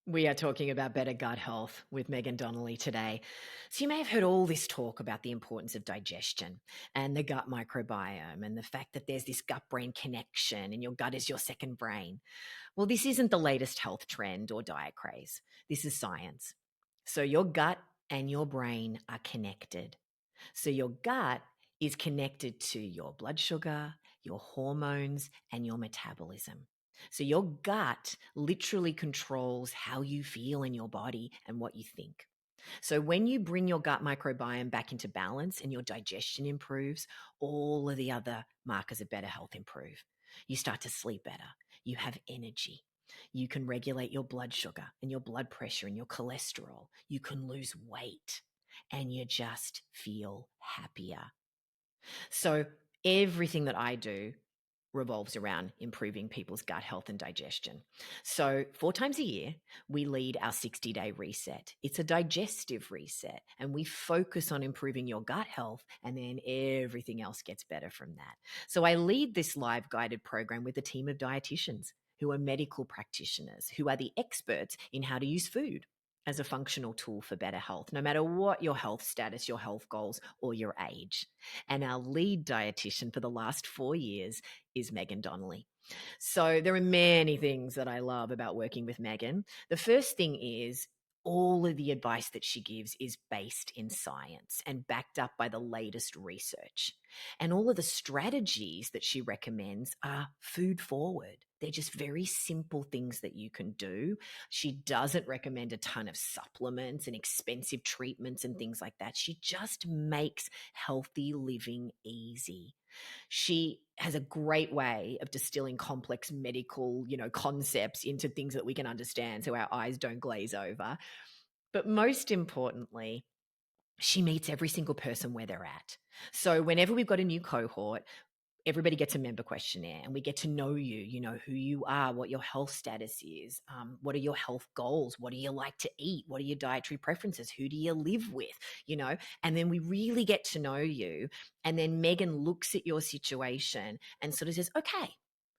We are talking about better gut health with Meghan Donnelly today. So, you may have heard all this talk about the importance of digestion and the gut microbiome and the fact that there's this gut brain connection and your gut is your second brain. Well, this isn't the latest health trend or diet craze. This is science. So, your gut and your brain are connected. So, your gut is connected to your blood sugar, your hormones, and your metabolism. So, your gut literally controls how you feel in your body and what you think. So, when you bring your gut microbiome back into balance and your digestion improves, all of the other markers of better health improve. You start to sleep better. You have energy. You can regulate your blood sugar and your blood pressure and your cholesterol. You can lose weight and you just feel happier. So, everything that I do revolves around improving people's gut health and digestion. So, 4 times a year, we lead our 60-day reset. It's a digestive reset, and we focus on improving your gut health, and then everything else gets better from that. So, I lead this live guided program with a team of dietitians who are medical practitioners, who are the experts in how to use food as a functional tool for better health, no matter what your health status, your health goals, or your age. And our lead dietitian for the last 4 years is Meghan Donnelly. So there are many things that I love about working with Meghan. The first thing is all of the advice that she gives is based in science and backed up by the latest research. And all of the strategies that she recommends are food forward. They're just very simple things that you can do. She doesn't recommend a ton of supplements and expensive treatments and things like that. She just makes healthy living easy. She has a great way of distilling complex medical, concepts into things that we can understand so our eyes don't glaze over. But most importantly, she meets every single person where they're at. So whenever we've got a new cohort, everybody gets a member questionnaire and we get to know you, who you are, what your health status is, what are your health goals, what do you like to eat, what are your dietary preferences, who do you live with, and then we really get to know you. And then Meghan looks at your situation and sort of says, okay,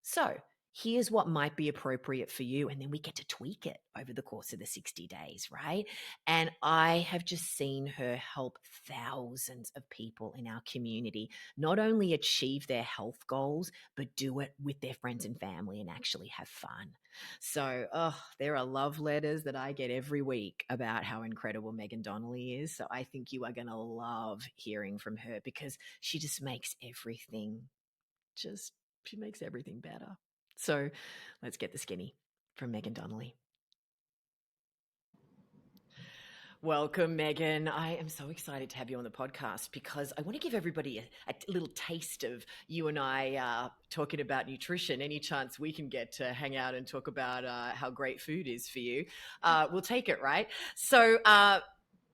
so here's what might be appropriate for you. And then we get to tweak it over the course of the 60 days, right? And I have just seen her help thousands of people in our community not only achieve their health goals, but do it with their friends and family and actually have fun. So, there are love letters that I get every week about how incredible Meghan Donnelly is. So I think you are going to love hearing from her because she just makes everything she makes everything better. So let's get the skinny from Meghan Donnelly. Welcome, Meghan. I am so excited to have you on the podcast because I want to give everybody a little taste of you and I talking about nutrition. Any chance we can get to hang out and talk about how great food is for you, we'll take it, right? So,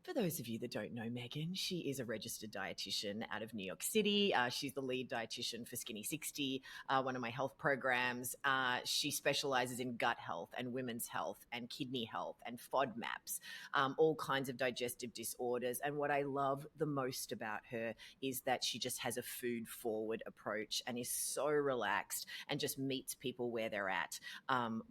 for those of you that don't know Meghan, she is a registered dietitian out of New York City. She's the lead dietitian for Skinny 60, one of my health programs. She specializes in gut health and women's health and kidney health and FODMAPs, all kinds of digestive disorders. And what I love the most about her is that she just has a food forward approach and is so relaxed and just meets people where they're at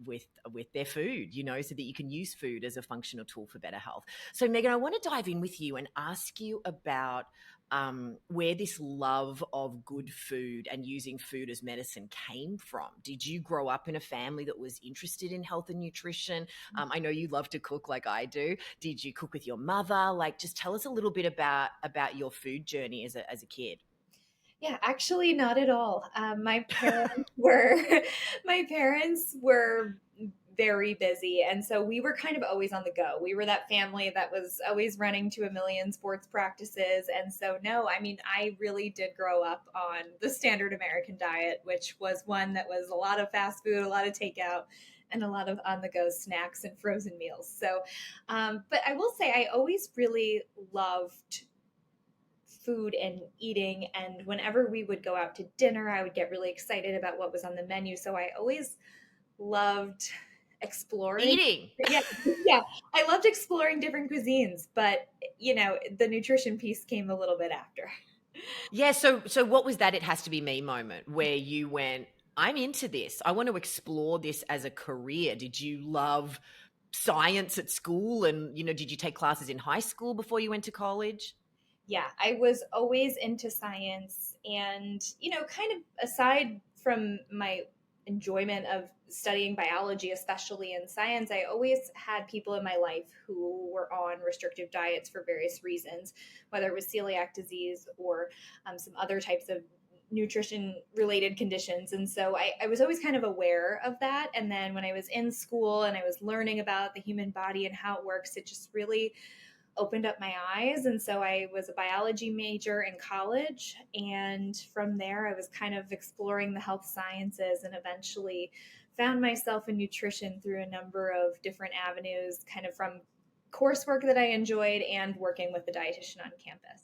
with their food, so that you can use food as a functional tool for better health. So Meghan, I want to dive in with you and ask you about where this love of good food and using food as medicine came from. Did you grow up in a family that was interested in health and nutrition? I know you love to cook like I do. Did you cook with your mother? Just tell us a little bit about your food journey as a kid. Yeah, actually, not at all. My parents were my parents were very busy, and so we were kind of always on the go. We were that family that was always running to a million sports practices, and so no, I mean, I really did grow up on the standard American diet, which was one that was a lot of fast food, a lot of takeout, and a lot of on-the-go snacks and frozen meals. So, but I will say, I always really loved food and eating. And whenever we would go out to dinner, I would get really excited about what was on the menu. So I always loved exploring. Eating. Yeah, yeah. I loved exploring different cuisines, but the nutrition piece came a little bit after. Yeah, so what was that it has to be me moment where you went, I'm into this. I want to explore this as a career. Did you love science at school? And, did you take classes in high school before you went to college? Yeah, I was always into science. And, kind of aside from my enjoyment of studying biology, especially in science, I always had people in my life who were on restrictive diets for various reasons, whether it was celiac disease or some other types of nutrition related conditions. And so I was always kind of aware of that. And then when I was in school and I was learning about the human body and how it works, it just really opened up my eyes. And so I was a biology major in college. And from there, I was kind of exploring the health sciences and eventually found myself in nutrition through a number of different avenues, kind of from coursework that I enjoyed and working with the dietitian on campus.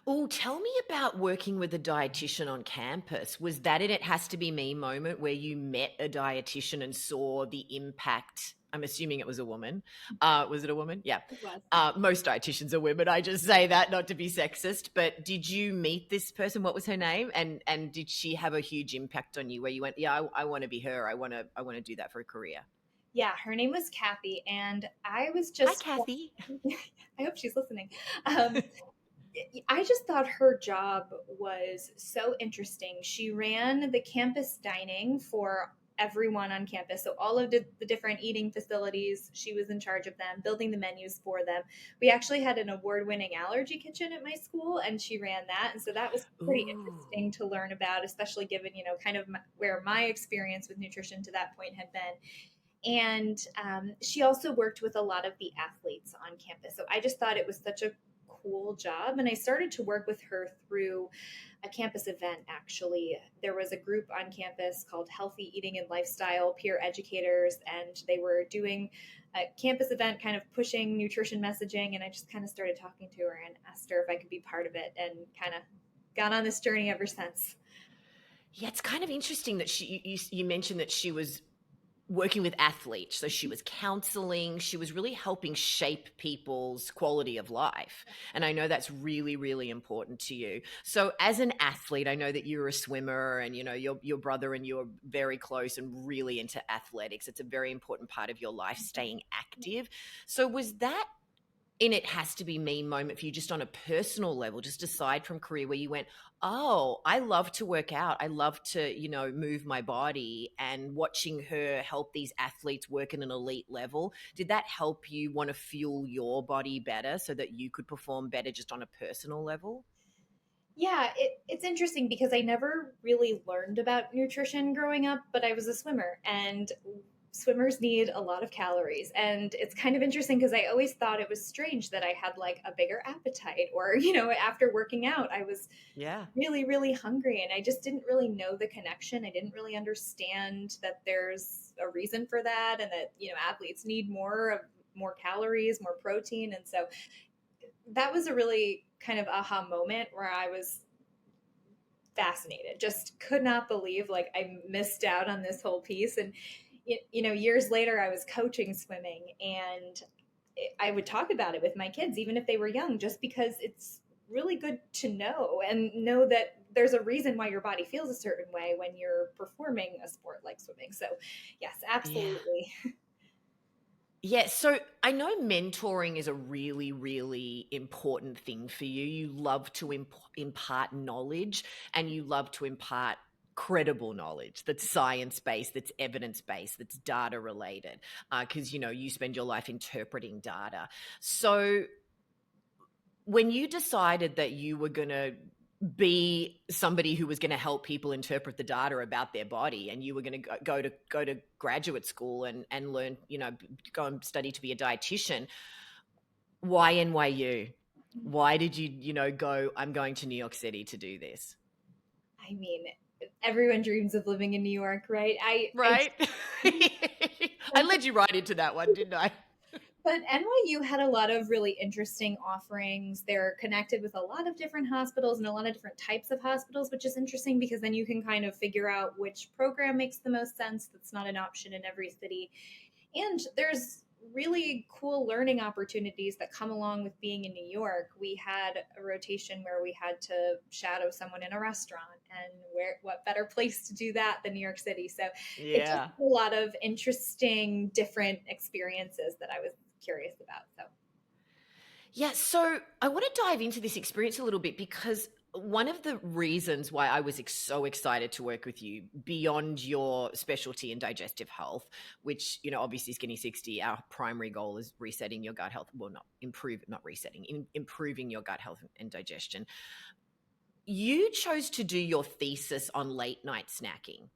Oh, tell me about working with a dietitian on campus. Was that an It Has to Be Me moment where you met a dietitian and saw the impact? I'm assuming it was a woman. Was it a woman? Yeah. It was. Most dietitians are women. I just say that not to be sexist. But did you meet this person? What was her name? And did she have a huge impact on you where you went, yeah, I want to be her. I want to do that for a career. Yeah, her name was Kathy, and I was Hi, just, Kathy. I hope she's listening. Um, I just thought her job was so interesting. She ran the campus dining for everyone on campus. So all of the different eating facilities, she was in charge of them, building the menus for them. We actually had an award-winning allergy kitchen at my school, and she ran that. And so that was pretty Ooh. interesting to learn about, especially given, kind of where my experience with nutrition to that point had been. And she also worked with a lot of the athletes on campus. So I just thought it was such a cool job. And I started to work with her through a campus event, actually. There was a group on campus called Healthy Eating and Lifestyle Peer Educators, and they were doing a campus event kind of pushing nutrition messaging. And I just kind of started talking to her and asked her if I could be part of it, and kind of gone on this journey ever since. Yeah, it's kind of interesting that you mentioned that she was working with athletes. So she was counseling, she was really helping shape people's quality of life. And I know that's really, really important to you. So as an athlete, I know that you're a swimmer and your brother and you're very close and really into athletics. It's a very important part of your life, staying active. So was that in It Has to Be Me moment for you, just on a personal level, just aside from career, where you went, oh, I love to work out, I love to move my body, and watching her help these athletes work at an elite level, did that help you want to fuel your body better so that you could perform better just on a personal level? Yeah, it's interesting because I never really learned about nutrition growing up, but I was a swimmer, and swimmers need a lot of calories. And it's kind of interesting because I always thought it was strange that I had like a bigger appetite, or, after working out, I was Yeah. really, really hungry, and I just didn't really know the connection. I didn't really understand that there's a reason for that, and that, athletes need more calories, more protein. And so that was a really kind of aha moment where I was fascinated, just could not believe like I missed out on this whole piece. And years later I was coaching swimming, and I would talk about it with my kids even if they were young, just because it's really good to know, and know that there's a reason why your body feels a certain way when you're performing a sport like swimming. So yes, Yeah. absolutely. Yeah, so I know mentoring is a really, really important thing for you. You love to impart knowledge, and you love to impart credible knowledge that's science based, that's evidence based, that's data related, because you spend your life interpreting data. So when you decided that you were going to be somebody who was going to help people interpret the data about their body, and you were going to go to graduate school and learn, go and study to be a dietitian, why NYU? Why did you, go, I'm going to New York City to do this? I mean, everyone dreams of living in New York, right? I Right? I led you right into that one, didn't I? But NYU had a lot of really interesting offerings. They're connected with a lot of different hospitals and a lot of different types of hospitals, which is interesting because then you can kind of figure out which program makes the most sense. That's not an option in every city. And there's really cool learning opportunities that come along with being in New York. We had a rotation where we had to shadow someone in a restaurant, and where what better place to do that than New York City? So it just Yeah. a lot of interesting different experiences that I was curious about. So Yeah, so I want to dive into this experience a little bit because one of the reasons why I was so excited to work with you beyond your specialty in digestive health, which, obviously Skinny 60, our primary goal is resetting your gut health. Well, not resetting, improving your gut health and digestion. You chose to do your thesis on late night snacking.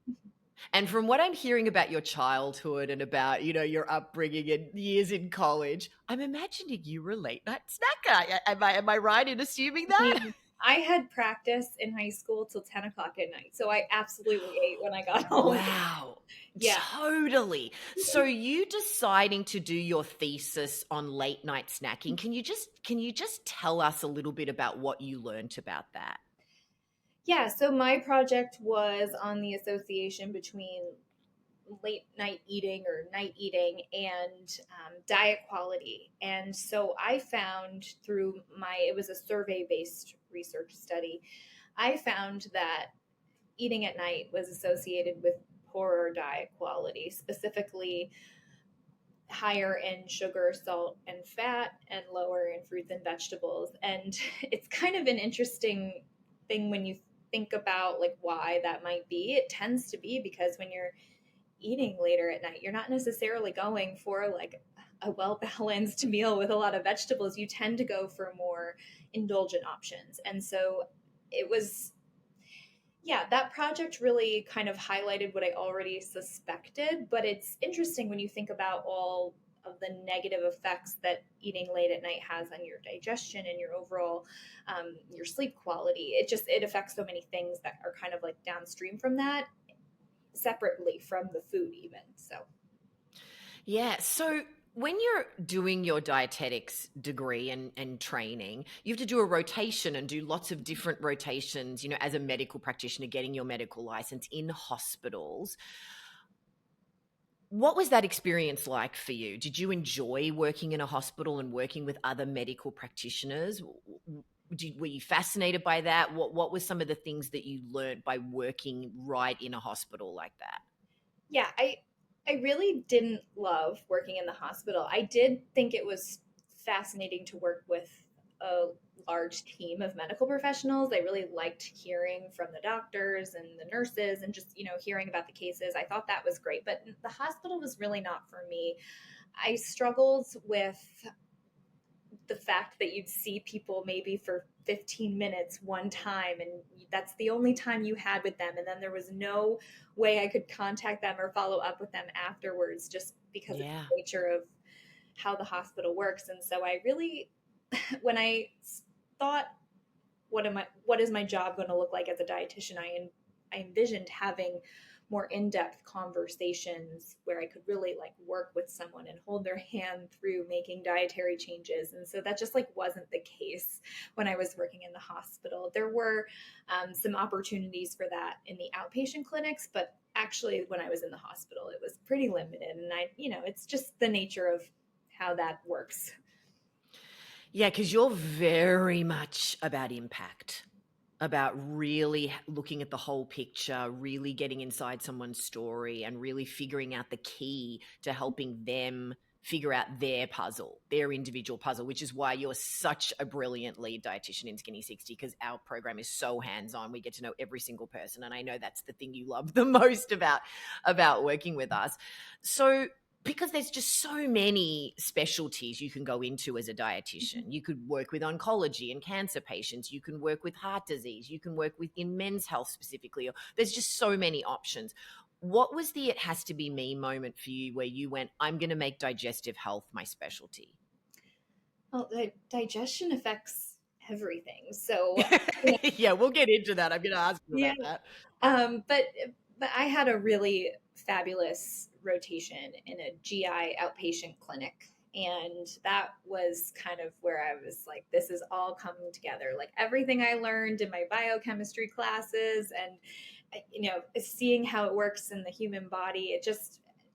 And from what I'm hearing about your childhood and about, your upbringing and years in college, I'm imagining you were a late night snacker. Am I right in assuming I that? mean, I had practice in high school till 10 o'clock at night. So I absolutely ate when I got home. Wow. Yeah. Totally. So you deciding to do your thesis on late night snacking, can you just tell us a little bit about what you learned about that? Yeah. So my project was on the association between late night eating or night eating and diet quality. And so I found through it was a survey based research study, I found that eating at night was associated with poorer diet quality, specifically higher in sugar, salt, and fat, and lower in fruits and vegetables. And it's kind of an interesting thing when you think about like why that might be. It tends to be because when you're eating later at night, you're not necessarily going for like a well balanced meal with a lot of vegetables. You tend to go for more indulgent options. And so it was, yeah, that project really kind of highlighted what I already suspected. But it's interesting when you think about all of the negative effects that eating late at night has on your digestion and your overall your sleep quality. It affects so many things that are kind of like downstream from that, separately from the food even. So Yeah. So when you're doing your dietetics degree and training, you have to do a rotation and do lots of different rotations, as a medical practitioner, getting your medical license in hospitals. What was that experience like for you? Did you enjoy working in a hospital and working with other medical practitioners? Were you fascinated by that? What were some of the things that you learned by working right in a hospital like that? yeah, I really didn't love working in the hospital. I did think it was fascinating to work with a large team of medical professionals. I really liked hearing from the doctors and the nurses and just, hearing about the cases. I thought that was great, but the hospital was really not for me. I struggled with the fact that you'd see people maybe for 15 minutes one time, and that's the only time you had with them, and then there was no way I could contact them or follow up with them afterwards, just because of Yeah. the nature of how the hospital works. And so I really when I thought, what is my job going to look like as a dietitian, I envisioned having more in-depth conversations where I could really like work with someone and hold their hand through making dietary changes. And so that just like wasn't the case when I was working in the hospital. There were some opportunities for that in the outpatient clinics, but actually when I was in the hospital, it was pretty limited. And it's just the nature of how that works. Yeah, because you're very much about impact, about really looking at the whole picture, really getting inside someone's story, and really figuring out the key to helping them figure out their puzzle, their individual puzzle, which is why you're such a brilliant lead dietitian in Skinny 60, because our program is so hands-on. We get to know every single person. And I know that's the thing you love the most about working with us. So because there's just so many specialties you can go into as a dietitian. You could work with oncology and cancer patients. You can work with heart disease. You can work with in men's health specifically. There's just so many options. What was the it has to be me moment for you where you went, I'm going to make digestive health my specialty? Well, the digestion affects everything. So, you know, Yeah, we'll get into that. I'm going to ask you yeah. about that. But I had a really fabulous rotation in a GI outpatient clinic. And that was kind of where I was like, this is all coming together. Like everything I learned in my biochemistry classes and, seeing how it works in the human body,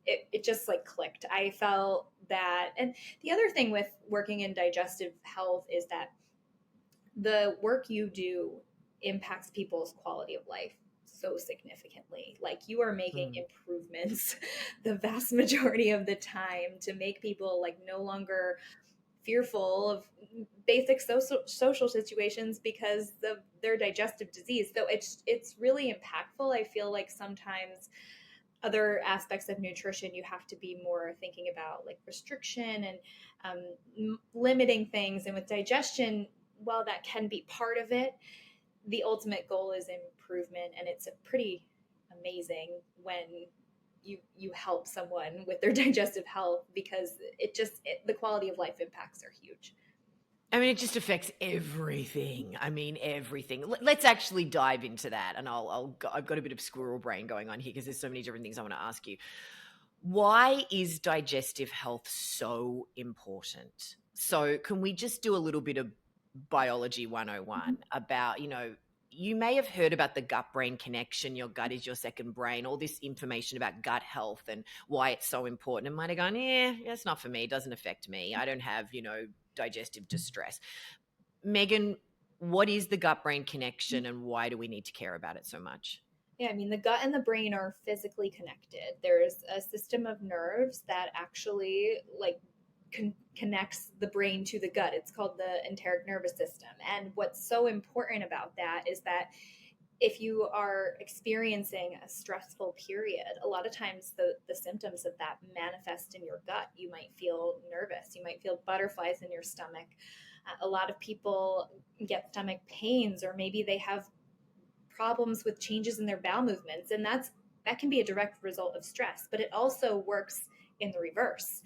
it just like clicked. I felt that. And the other thing with working in digestive health is that the work you do impacts people's quality of life so significantly. Like you are making Mm. improvements the vast majority of the time to make people like no longer fearful of basic social situations because of their digestive disease. So it's really impactful. I feel like sometimes other aspects of nutrition you have to be more thinking about, like restriction and limiting things. And with digestion, while that can be part of it, the ultimate goal is improvement. And it's a pretty amazing when you help someone with their digestive health, because the quality of life impacts are huge. I mean, it just affects everything. I mean, everything. Let's actually dive into that, and I've got a bit of squirrel brain going on here because there's so many different things I want to ask you. Why is digestive health so important? So, can we just do a little bit of biology 101 about, you may have heard about the gut brain connection, your gut is your second brain, all this information about gut health and why it's so important. And might have gone, that's not for me, it doesn't affect me. I don't have, digestive distress. Meghan, what is the gut brain connection and why do we need to care about it so much? Yeah, I mean, the gut and the brain are physically connected. There's a system of nerves that actually like connects the brain to the gut. It's called the enteric nervous system. And what's so important about that is that if you are experiencing a stressful period, a lot of times the symptoms of that manifest in your gut. You might feel nervous, you might feel butterflies in your stomach. A lot of people get stomach pains, or maybe they have problems with changes in their bowel movements, and that can be a direct result of stress. But it also works in the reverse.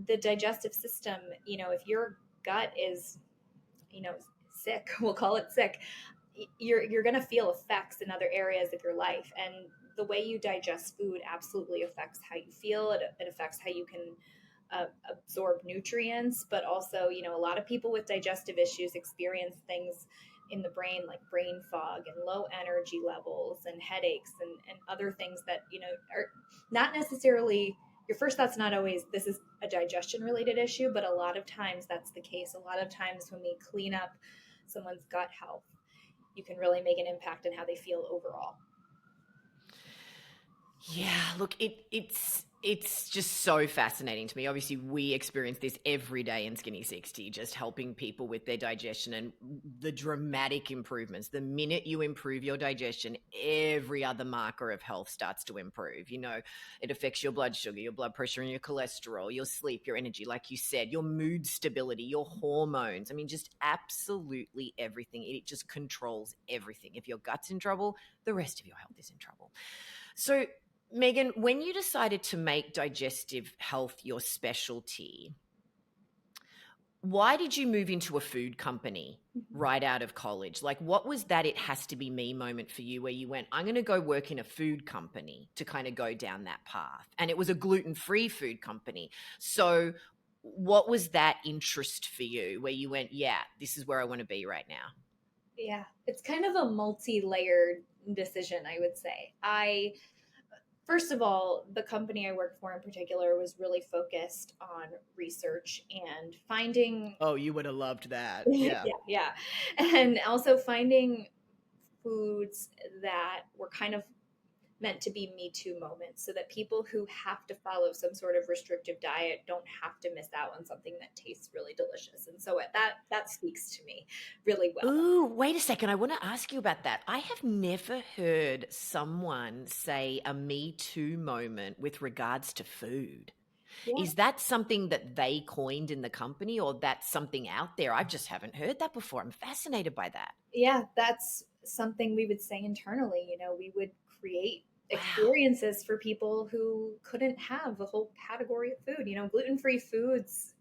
The digestive system, if your gut is sick, we'll call it sick, you're going to feel effects in other areas of your life. And the way you digest food absolutely affects how you feel. It affects how you can absorb nutrients. But also, a lot of people with digestive issues experience things in the brain like brain fog and low energy levels and headaches and other things that are not necessarily, your first thought's not always this is a digestion related issue, but a lot of times that's the case. A lot of times when we clean up someone's gut health, you can really make an impact on how they feel overall. Yeah, look, it's just so fascinating to me. Obviously, we experience this every day in Skinny 60, just helping people with their digestion and the dramatic improvements. The minute you improve your digestion, every other marker of health starts to improve. It affects your blood sugar, your blood pressure, and your cholesterol, your sleep, your energy, like you said, your mood stability, your hormones. I mean, just absolutely everything. It just controls everything. If your gut's in trouble, the rest of your health is in trouble. So, Meghan, when you decided to make digestive health your specialty, why did you move into a food company right out of college? Like, what was that it has to be me moment for you where you went, I'm going to go work in a food company to kind of go down that path? And it was a gluten-free food company. So what was that interest for you where you went, yeah, this is where I want to be right now? Yeah, it's kind of a multi-layered decision, I would say. First of all, the company I worked for in particular was really focused on research and finding, Oh, you would have loved that. yeah, Yeah. yeah, and also finding foods that were kind of meant to be Me Too moments, so that people who have to follow some sort of restrictive diet don't have to miss out on something that tastes really delicious. And so that speaks to me really well. Ooh, wait a second. I want to ask you about that. I have never heard someone say a Me Too moment with regards to food. Yeah. Is that something that they coined in the company or that's something out there? I just haven't heard that before. I'm fascinated by that. Yeah, that's something we would say internally. We would create Wow. experiences for people who couldn't have a whole category of food. Gluten-free foods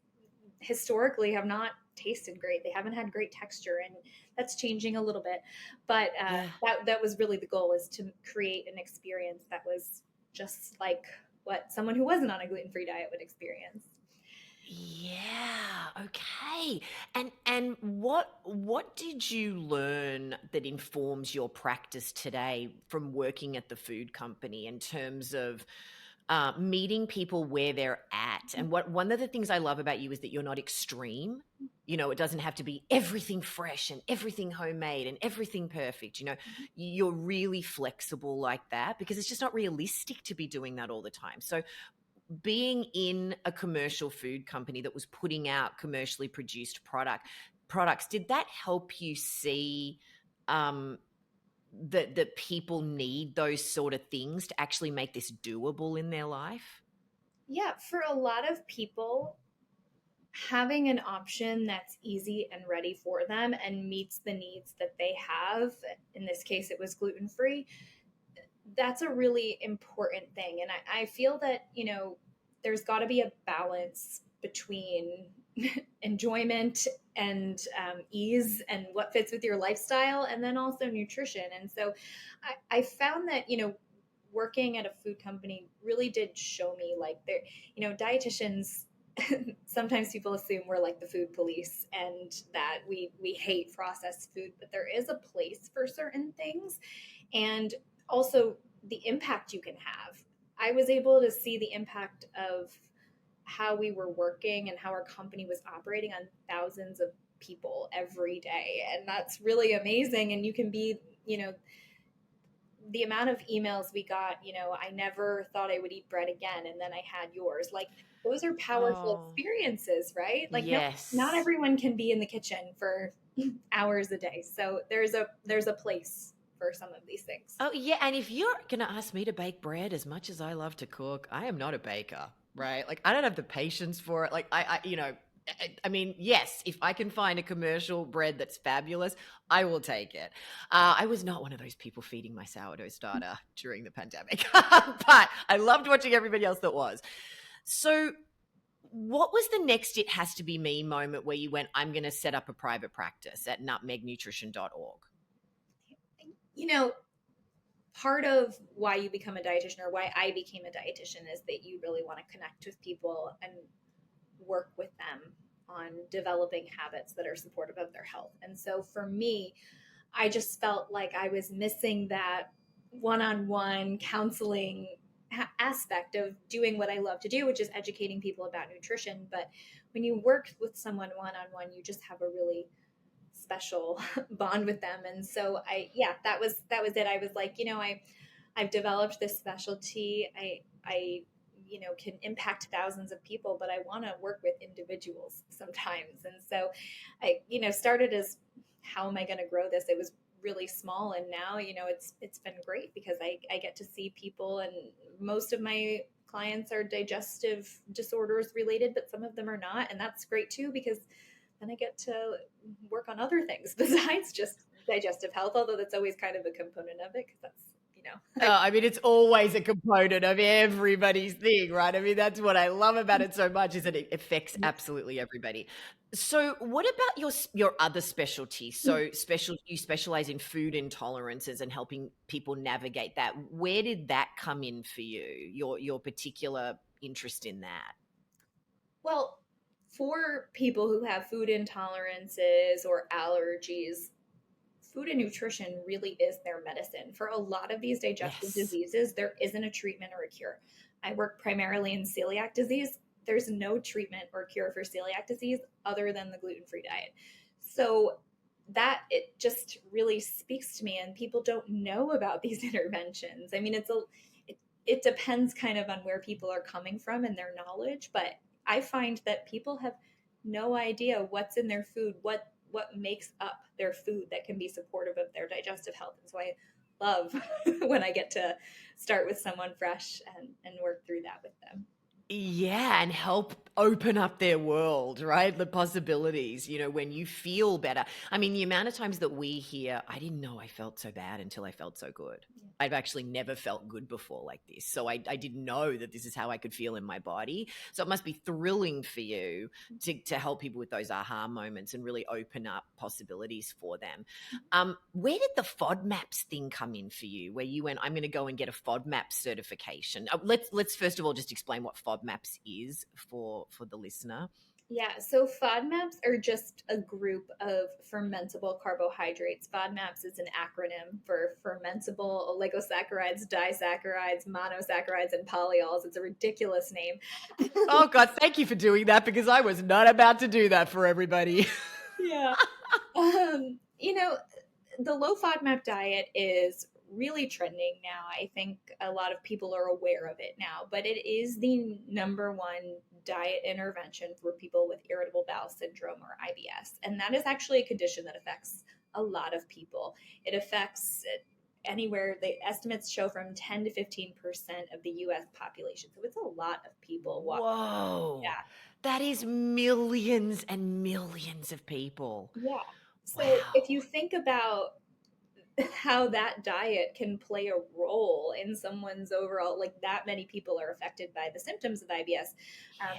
historically have not tasted great. They haven't had great texture, and that's changing a little bit. But Yeah. that was really the goal, is to create an experience that was just like what someone who wasn't on a gluten-free diet would experience. Yeah, okay. And what did you learn that informs your practice today from working at the food company in terms of meeting people where they're at. And one of the things I love about you is that you're not extreme. You know, it doesn't have to be everything fresh and everything homemade and everything perfect. You know, you're really flexible like that, because it's just not realistic to be doing that all the time. So being in a commercial food company that was putting out commercially produced products, did that help you see that people need those sort of things to actually make this doable in their life? Yeah, for a lot of people, having an option that's easy and ready for them and meets the needs that they have, in this case, it was gluten free, that's a really important thing. And I feel that, there's got to be a balance between enjoyment and ease and what fits with your lifestyle, and then also nutrition. And so I found that, working at a food company really did show me, like, there, dietitians, sometimes people assume we're like the food police and that we hate processed food, but there is a place for certain things. And also the impact you can have. I was able to see the impact of how we were working and how our company was operating on thousands of people every day. And that's really amazing. And you can be, the amount of emails we got, I never thought I would eat bread again. And then I had yours. Like, those are powerful Oh, experiences, right? Like, no, not yes. everyone can be in the kitchen for hours a day. So there's a place for some of these things. Oh, yeah. And if you're going to ask me to bake bread, as much as I love to cook, I am not a baker, right? Like, I don't have the patience for it. Like, I mean, yes, if I can find a commercial bread that's fabulous, I will take it. I was not one of those people feeding my sourdough starter during the pandemic, but I loved watching everybody else that was. So, what was the next it has to be me moment where you went, I'm going to set up a private practice at nutmegnutrition.org? You know, Part of why you become a dietitian, or why I became a dietitian, is that you really want to connect with people and work with them on developing habits that are supportive of their health. And so for me, I just felt like I was missing that one-on-one counseling aspect of doing what I love to do, which is educating people about nutrition. But when you work with someone one-on-one, you just have a really special bond with them. And so yeah, that was it. I was like, I've developed this specialty. I can impact thousands of people, but I want to work with individuals sometimes. And so I, started as, how am I going to grow this? It was really small, and now, it's been great because I get to see people, and most of my clients are digestive disorders related, but some of them are not. And that's great too, because then I get to work on other things besides just digestive health, although that's always kind of a component of it, because that's, I mean, it's always a component of everybody's thing, right? I mean, that's what I love about it so much, is that it affects absolutely everybody. So, what about your other specialty? So, you specialize in food intolerances and helping people navigate that. Where did that come in for you? Your particular interest in that? well, for people who have food intolerances or allergies, food and nutrition really is their medicine. For a lot of these digestive Yes. diseases, there isn't a treatment or a cure. I work primarily in celiac disease. There's no treatment or cure for celiac disease other than the gluten-free diet. So that, it just really speaks to me, and people don't know about these interventions. I mean, it depends kind of on where people are coming from and their knowledge, but I find that people have no idea what's in their food, what makes up their food that can be supportive of their digestive health. And so I love when I get to start with someone fresh and work through that with them. Yeah, and help open up their world, right? The possibilities, when you feel better. I mean, the amount of times that we hear, I didn't know I felt so bad until I felt so good. Yeah. I've actually never felt good before like this. So I didn't know that this is how I could feel in my body. So it must be thrilling for you to help people with those aha moments and really open up possibilities for them. Where did the FODMAPs thing come in for you, where you went, I'm going to go and get a FODMAP certification? Let's first of all just explain what FODMAPs is for the listener. Yeah, so FODMAPs are just a group of fermentable carbohydrates. FODMAPs is an acronym for fermentable oligosaccharides, disaccharides, monosaccharides, and polyols. It's a ridiculous name. Oh God, thank you for doing that because I was not about to do that for everybody. Yeah. You know, the low FODMAP diet is really trending now. I think a lot of people are aware of it now, but it is the number one diet intervention for people with irritable bowel syndrome or IBS. And that is actually a condition that affects a lot of people. It affects anywhere, the estimates show from 10 to 15% of the US population. So it's a lot of people walking. Whoa. Yeah. That is millions and millions of people. Yeah. So if Wow. you think about how that diet can play a role in someone's overall, like that many people are affected by the symptoms of IBS. Yeah.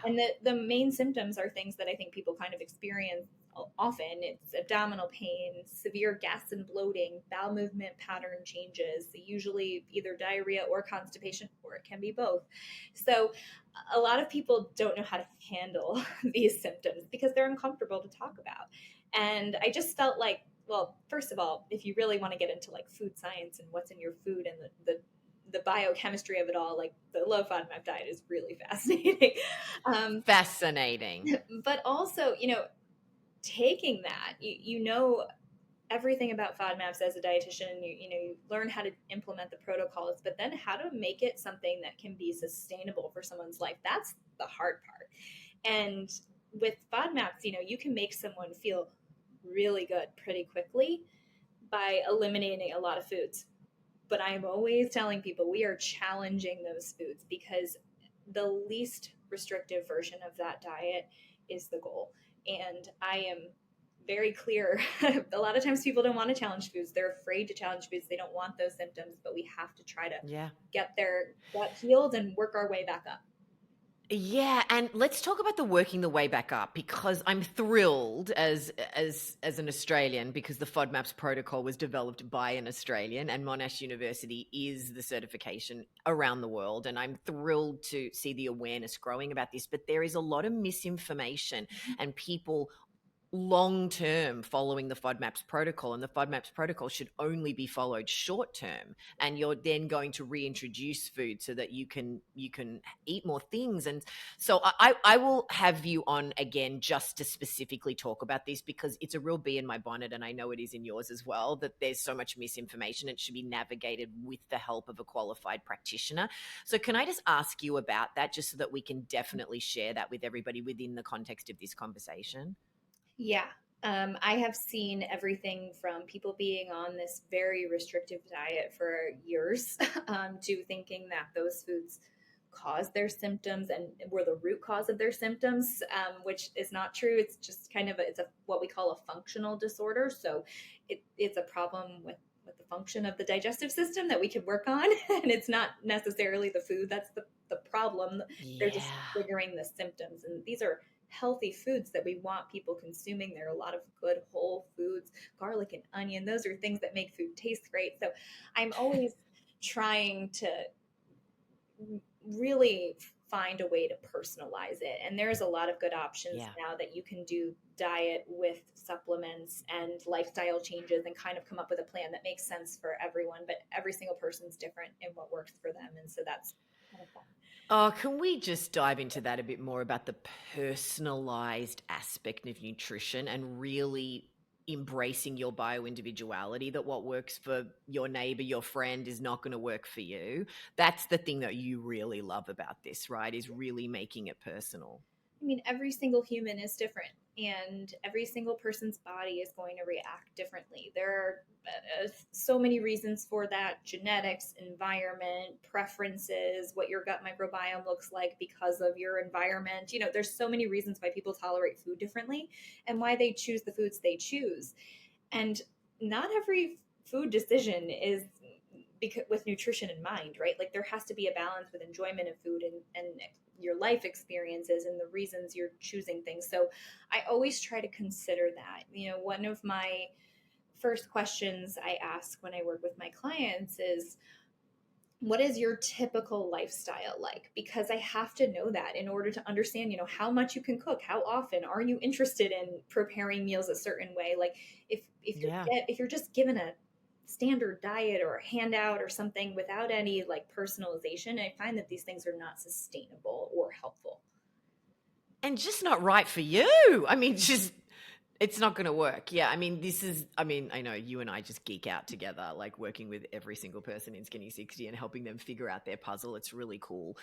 And Wow. the main symptoms are things that I think people kind of experience often. It's abdominal pain, severe gas and bloating, bowel movement pattern changes, usually either diarrhea or constipation, or it can be both. So a lot of people don't know how to handle these symptoms because they're uncomfortable to talk about. And I just felt like, well, first of all, if you really want to get into like food science and what's in your food and the biochemistry of it all, like the low FODMAP diet is really fascinating. Um, Fascinating. but also, taking that, you know everything about FODMAPs as a dietitian. You learn how to implement the protocols, but then how to make it something that can be sustainable for someone's life. That's the hard part. And with FODMAPs, you can make someone feel really good pretty quickly by eliminating a lot of foods. But I'm always telling people we are challenging those foods because the least restrictive version of that diet is the goal. And I am very clear. A lot of times people don't want to challenge foods. They're afraid to challenge foods. They don't want those symptoms, but we have to try to Yeah. get their gut healed and work our way back up. Yeah, and let's talk about the working the way back up because I'm thrilled as an Australian because the FODMAPs protocol was developed by an Australian and Monash University is the certification around the world, and I'm thrilled to see the awareness growing about this. But there is a lot of misinformation and people long term following the FODMAPs protocol, and the FODMAPs protocol should only be followed short term. And you're then going to reintroduce food so that you can eat more things. And so I will have you on again just to specifically talk about this because it's a real bee in my bonnet, and I know it is in yours as well. That there's so much misinformation; it should be navigated with the help of a qualified practitioner. So can I just ask you about that, just so that we can definitely share that with everybody within the context of this conversation? Yeah. I have seen everything from people being on this very restrictive diet for years to thinking that those foods cause their symptoms and were the root cause of their symptoms, which is not true. It's just kind of it's a what we call a functional disorder. So it's a problem with the function of the digestive system that we can work on, and it's not necessarily the food that's the problem. They're just Yeah. triggering the symptoms, and these are healthy foods that we want people consuming. There are a lot of good whole foods, garlic and onion. Those are things that make food taste great. So I'm always trying to really find a way to personalize it. And there's a lot of good options Yeah. now that you can do diet with supplements and lifestyle changes and kind of come up with a plan that makes sense for everyone. But every single person's different in what works for them. And so that's kind of fun. Oh, can we just dive into that a bit more about the personalized aspect of nutrition and really embracing your bio individuality, that what works for your neighbor, your friend is not going to work for you? That's the thing that you really love about this, right? Is really making it personal. I mean, every single human is different, and every single person's body is going to react differently. There are so many reasons for that: genetics, environment, preferences, what your gut microbiome looks like because of your environment. There's so many reasons why people tolerate food differently and why they choose the foods they choose. And not every food decision is because with nutrition in mind, right? Like there has to be a balance with enjoyment of food and your life experiences and the reasons you're choosing things. So I always try to consider that. One of my first questions I ask when I work with my clients is, what is your typical lifestyle like? Because I have to know that in order to understand, how much you can cook, how often are you interested in preparing meals a certain way? Like Yeah. if you're just given a standard diet or a handout or something without any like personalization, I find that these things are not sustainable or helpful. And just not right for you. I mean, just it's not going to work. Yeah. I mean, I know you and I just geek out together, like working with every single person in Skinny 60 and helping them figure out their puzzle. It's really cool.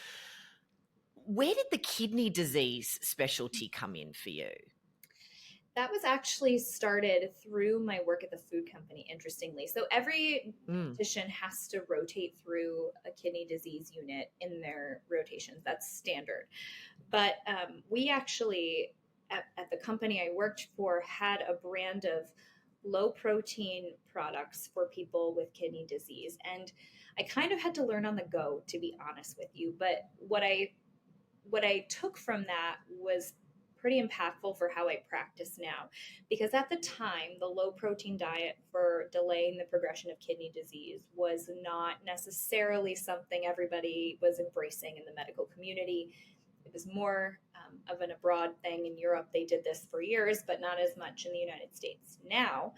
Where did the kidney disease specialty come in for you? That was actually started through my work at the food company, interestingly. So every Mm. dietitian has to rotate through a kidney disease unit in their rotations. That's standard. But we actually, at the company I worked for, had a brand of low protein products for people with kidney disease. And I kind of had to learn on the go, to be honest with you. But what I took from that was pretty impactful for how I practice now. Because at the time, the low protein diet for delaying the progression of kidney disease was not necessarily something everybody was embracing in the medical community. It was more of an abroad thing. In Europe, they did this for years, but not as much in the United States. Now,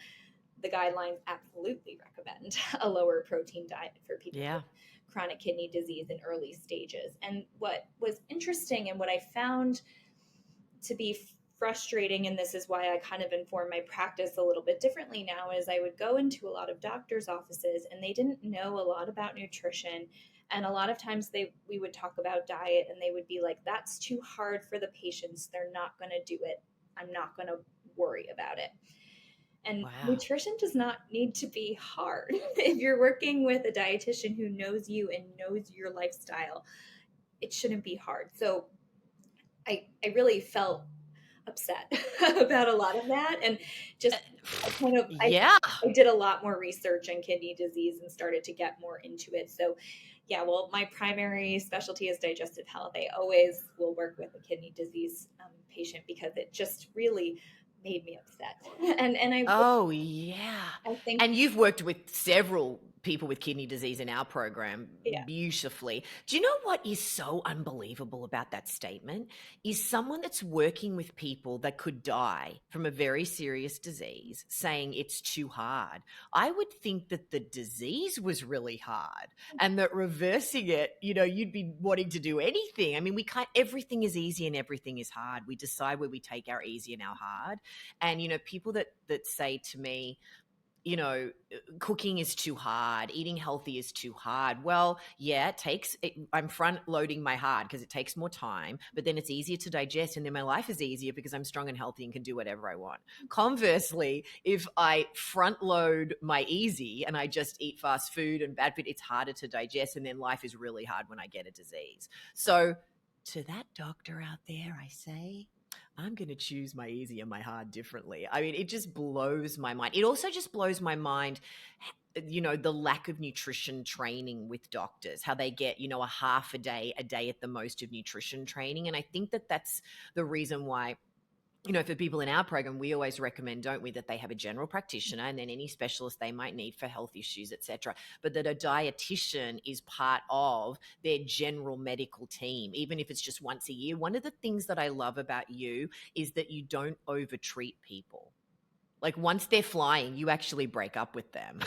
the guidelines absolutely recommend a lower protein diet for people with Yeah. chronic kidney disease in early stages. And what was interesting and what I found to be frustrating, and this is why I kind of inform my practice a little bit differently now, is I would go into a lot of doctors' offices and they didn't know a lot about nutrition. And a lot of times we would talk about diet and they would be like, that's too hard for the patients. They're not going to do it. I'm not going to worry about it. And Wow. nutrition does not need to be hard. If you're working with a dietitian who knows you and knows your lifestyle, it shouldn't be hard. So I really felt upset about a lot of that. And Uh, just I kind of yeah. I did a lot more research on kidney disease and started to get more into it. So yeah, well, my primary specialty is digestive health. I always will work with a kidney disease patient because it just really made me upset. And Oh, yeah. I think And you've worked with several people with kidney disease in our program yeah. beautifully. Do you know what is so unbelievable about that statement? Is someone that's working with people that could die from a very serious disease saying it's too hard. I would think that the disease was really hard and that reversing it, you'd be wanting to do anything. I mean, we can't, everything is easy and everything is hard. We decide where we take our easy and our hard. And people that say to me, cooking is too hard, eating healthy is too hard. Well, yeah, I'm front loading my hard because it takes more time, but then it's easier to digest and then my life is easier because I'm strong and healthy and can do whatever I want. Conversely, if I front load my easy and I just eat fast food and bad food, it's harder to digest and then life is really hard when I get a disease. So to that doctor out there, I say, I'm going to choose my easy and my hard differently. I mean, it just blows my mind. It also just blows my mind, the lack of nutrition training with doctors, how they get, a half a day at the most of nutrition training. And I think that that's the reason why, for people in our program, we always recommend, don't we, that they have a general practitioner and then any specialist they might need for health issues, etc. But that a dietitian is part of their general medical team, even if it's just once a year. One of the things that I love about you is that you don't overtreat people. Like once they're flying, you actually break up with them.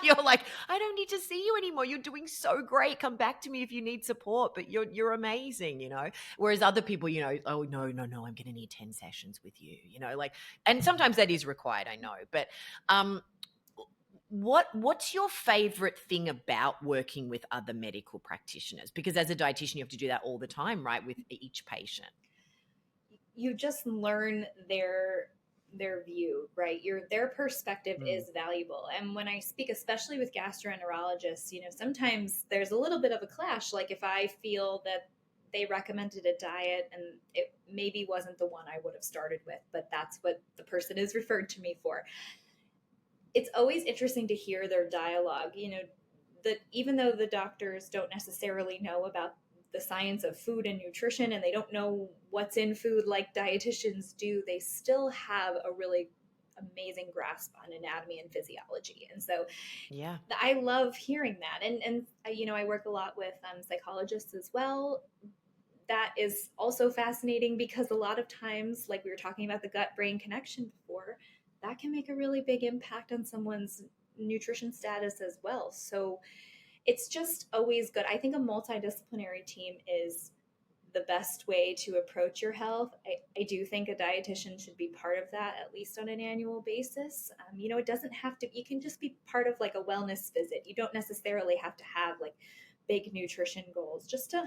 You're like, I don't need to see you anymore. You're doing so great. Come back to me if you need support, but you're amazing. Whereas other people, oh no, no, no, I'm gonna need 10 sessions with you, like, and sometimes that is required, I know. But um what's your favorite thing about working with other medical practitioners? Because as a dietitian, you have to do that all the time, right? With each patient. You just learn their view, right? Their perspective Mm. is valuable. And when I speak, especially with gastroenterologists, sometimes there's a little bit of a clash. Like if I feel that they recommended a diet and it maybe wasn't the one I would have started with, but that's what the person is referred to me for. It's always interesting to hear their dialogue, that even though the doctors don't necessarily know about the science of food and nutrition and they don't know what's in food like dietitians do, they still have a really amazing grasp on anatomy and physiology. And so Yeah. I love hearing that. And you know, I work a lot with psychologists as well. That is also fascinating because a lot of times, like we were talking about the gut brain connection before, that can make a really big impact on someone's nutrition status as well. So it's just always good. I think a multidisciplinary team is the best way to approach your health. I do think a dietitian should be part of that, at least on an annual basis. You know, it doesn't have to, you can just be part of like a wellness visit. You don't necessarily have to have like big nutrition goals, just to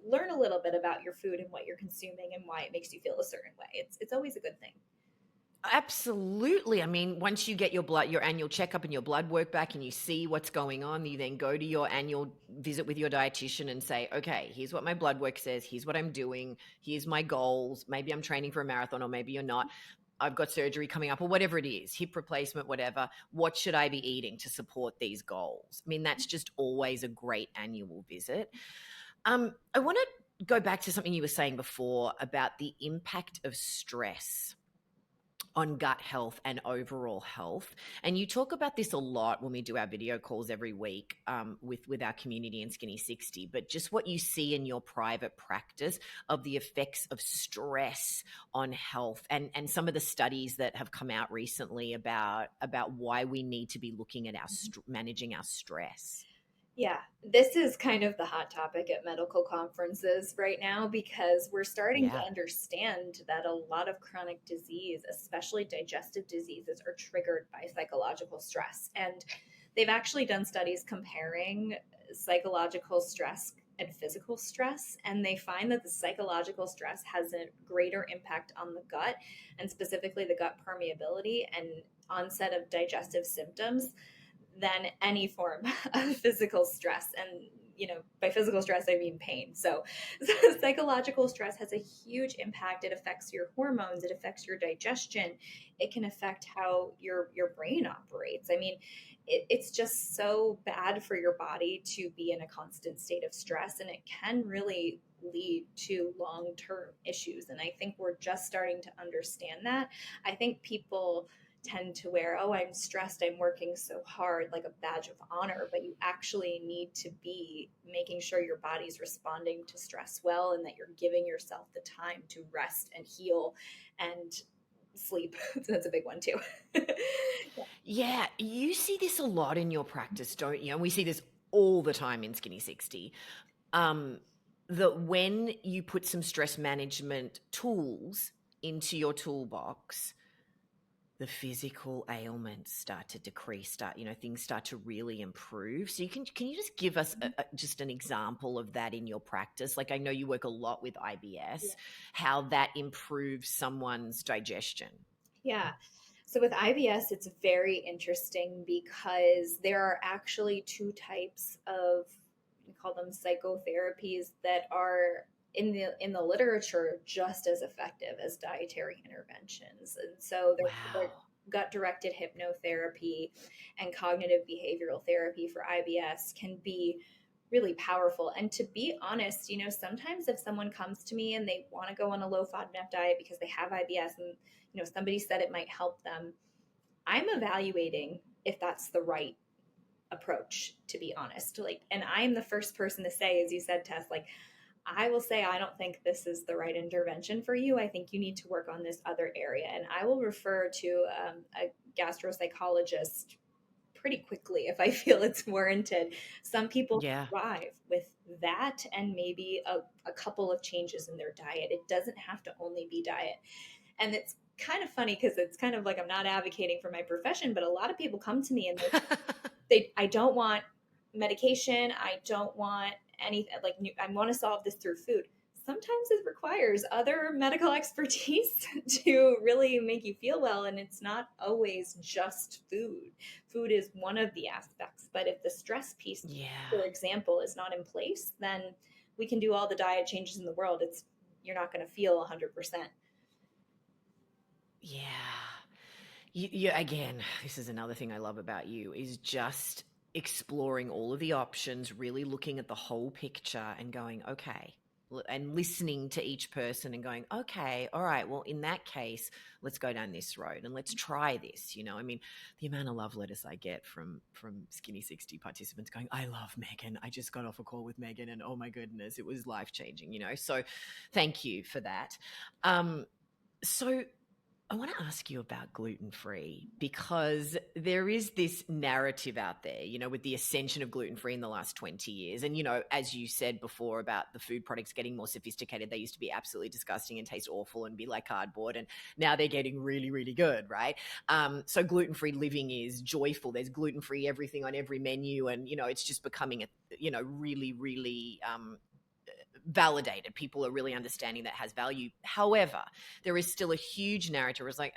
learn a little bit about your food and what you're consuming and why it makes you feel a certain way. It's always a good thing. Absolutely. I mean, once you get your annual checkup and your blood work back and you see what's going on, you then go to your annual visit with your dietitian and say, okay, here's what my blood work says. Here's what I'm doing. Here's my goals. Maybe I'm training for a marathon or maybe you're not. I've got surgery coming up or whatever it is, hip replacement, whatever. What should I be eating to support these goals? I mean, that's just always a great annual visit. I want to go back to something you were saying before about the impact of stress on gut health and overall health. And you talk about this a lot when we do our video calls every week with our community in Skinny 60, but just what you see in your private practice of the effects of stress on health and some of the studies that have come out recently about why we need to be looking at our managing our stress. Yeah, this is kind of the hot topic at medical conferences right now because we're starting to Yeah. understand that a lot of chronic disease, especially digestive diseases, are triggered by psychological stress. And they've actually done studies comparing psychological stress and physical stress, and they find that the psychological stress has a greater impact on the gut, and specifically the gut permeability and onset of digestive symptoms than any form of physical stress. And, you know, by physical stress, I mean pain. So psychological stress has a huge impact. It affects your hormones, it affects your digestion, it can affect how your brain operates. I mean, it's just so bad for your body to be in a constant state of stress, and it can really lead to long-term issues. And I think we're just starting to understand that. I think people tend to wear, oh, I'm stressed, I'm working so hard, like a badge of honor, but you actually need to be making sure your body's responding to stress well and that you're giving yourself the time to rest and heal and sleep. That's a big one too. Yeah, you see this a lot in your practice, don't you? And we see this all the time in Skinny 60. That when you put some stress management tools into your toolbox, the physical ailments start to decrease, things start to really improve. So can you just give us just an example of that in your practice? Like I know you work a lot with IBS, how that improves someone's digestion. Yeah. So with IBS, it's very interesting because there are actually two types of, we call them psychotherapies, that are in the literature just as effective as dietary interventions. And so they're Wow. gut directed hypnotherapy and cognitive behavioral therapy for IBS can be really powerful. And to be honest, you know, sometimes if someone comes to me and they want to go on a low FODMAP diet because they have IBS and, you know, somebody said it might help them, I'm evaluating if that's the right approach, to be honest. Like, and I'm the first person to say, as you said, Tess, like, I will say, I don't think this is the right intervention for you. I think you need to work on this other area. And I will refer to a gastropsychologist pretty quickly if I feel it's warranted. Some people Yeah. thrive with that and maybe a couple of changes in their diet. It doesn't have to only be diet. And it's kind of funny because it's kind of like I'm not advocating for my profession, but a lot of people come to me and I don't want medication. I don't want anything like I want to solve this through food. Sometimes it requires other medical expertise to really make you feel well. And it's not always just food. Food is one of the aspects. But if the stress piece, Yeah. for example, is not in place, then we can do all the diet changes in the world. You're not going to feel 100%. Yeah. You, again, this is another thing I love about you is just exploring all of the options, really looking at the whole picture and going, okay, and listening to each person and going, okay, all right, well, in that case, let's go down this road and let's try this. I mean, the amount of love letters I get from Skinny 60 participants going, I love Meghan. I just got off a call with Meghan and oh my goodness, it was life changing, So thank you for that. So I want to ask you about gluten-free, because there is this narrative out there, with the ascension of gluten-free in the last 20 years. And, as you said before about the food products getting more sophisticated, they used to be absolutely disgusting and taste awful and be like cardboard. And now they're getting really, really good, right? So gluten-free living is joyful. There's gluten-free everything on every menu. And, it's just becoming really, really validated. People are really understanding that has value. However, there is still a huge narrative where it's like,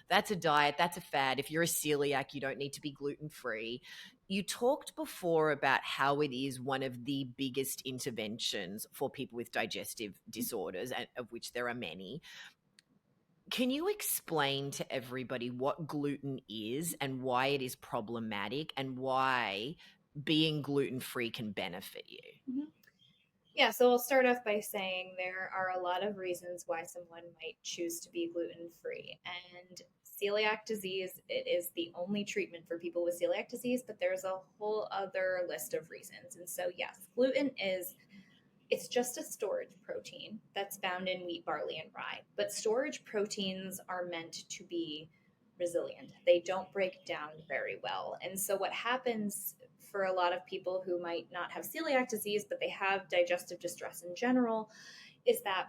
that's a diet, that's a fad. If you're a celiac, you don't need to be gluten-free. You talked before about how it is one of the biggest interventions for people with digestive disorders, and of which there are many. Can you explain to everybody what gluten is and why it is problematic and why being gluten-free can benefit you? Mhm. Yeah, so I'll start off by saying there are a lot of reasons why someone might choose to be gluten free. And celiac disease, it is the only treatment for people with celiac disease, but there's a whole other list of reasons. And so, yes, gluten is it's just a storage protein that's found in wheat, barley, and rye. But storage proteins are meant to be resilient. They don't break down very well. And so what happens for a lot of people who might not have celiac disease, but they have digestive distress in general, is that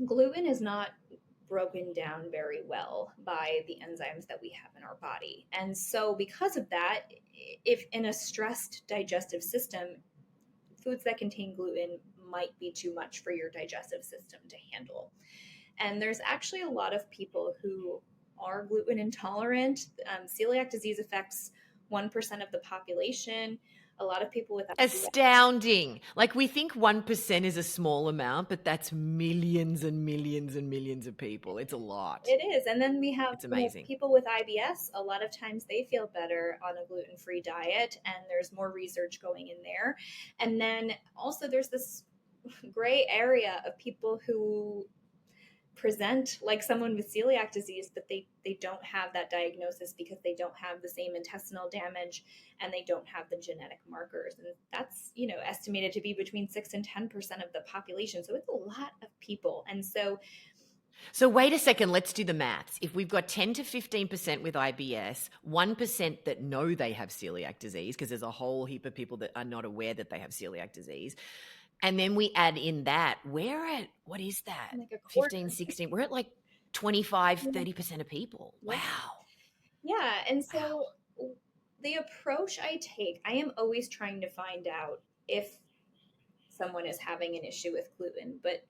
gluten is not broken down very well by the enzymes that we have in our body. And so because of that, if in a stressed digestive system, foods that contain gluten might be too much for your digestive system to handle. And there's actually a lot of people who are gluten intolerant. Celiac disease affects 1% of the population. A lot of people with IBS. Astounding. Like, we think 1% is a small amount, but that's millions and millions and millions of people. It's a lot. It is. And then we have It's amazing. people with IBS. A lot of times they feel better on a gluten free diet, and there's more research going in there. And then also, there's this gray area of people who present like someone with celiac disease, but they don't have that diagnosis because they don't have the same intestinal damage and they don't have the genetic markers. And that's, estimated to be between 6 and 10% of the population. So it's a lot of people. And So wait a second, let's do the maths. If we've got 10 to 15% with IBS, 1% that know they have celiac disease, because there's a whole heap of people that are not aware that they have celiac disease, and then we add in that, we're at, what is that? like a quarter. 15, 16, we're at like 25, Yeah. 30% of people. Yeah. Wow. Yeah. And Wow. so the approach I take, I am always trying to find out if someone is having an issue with gluten, but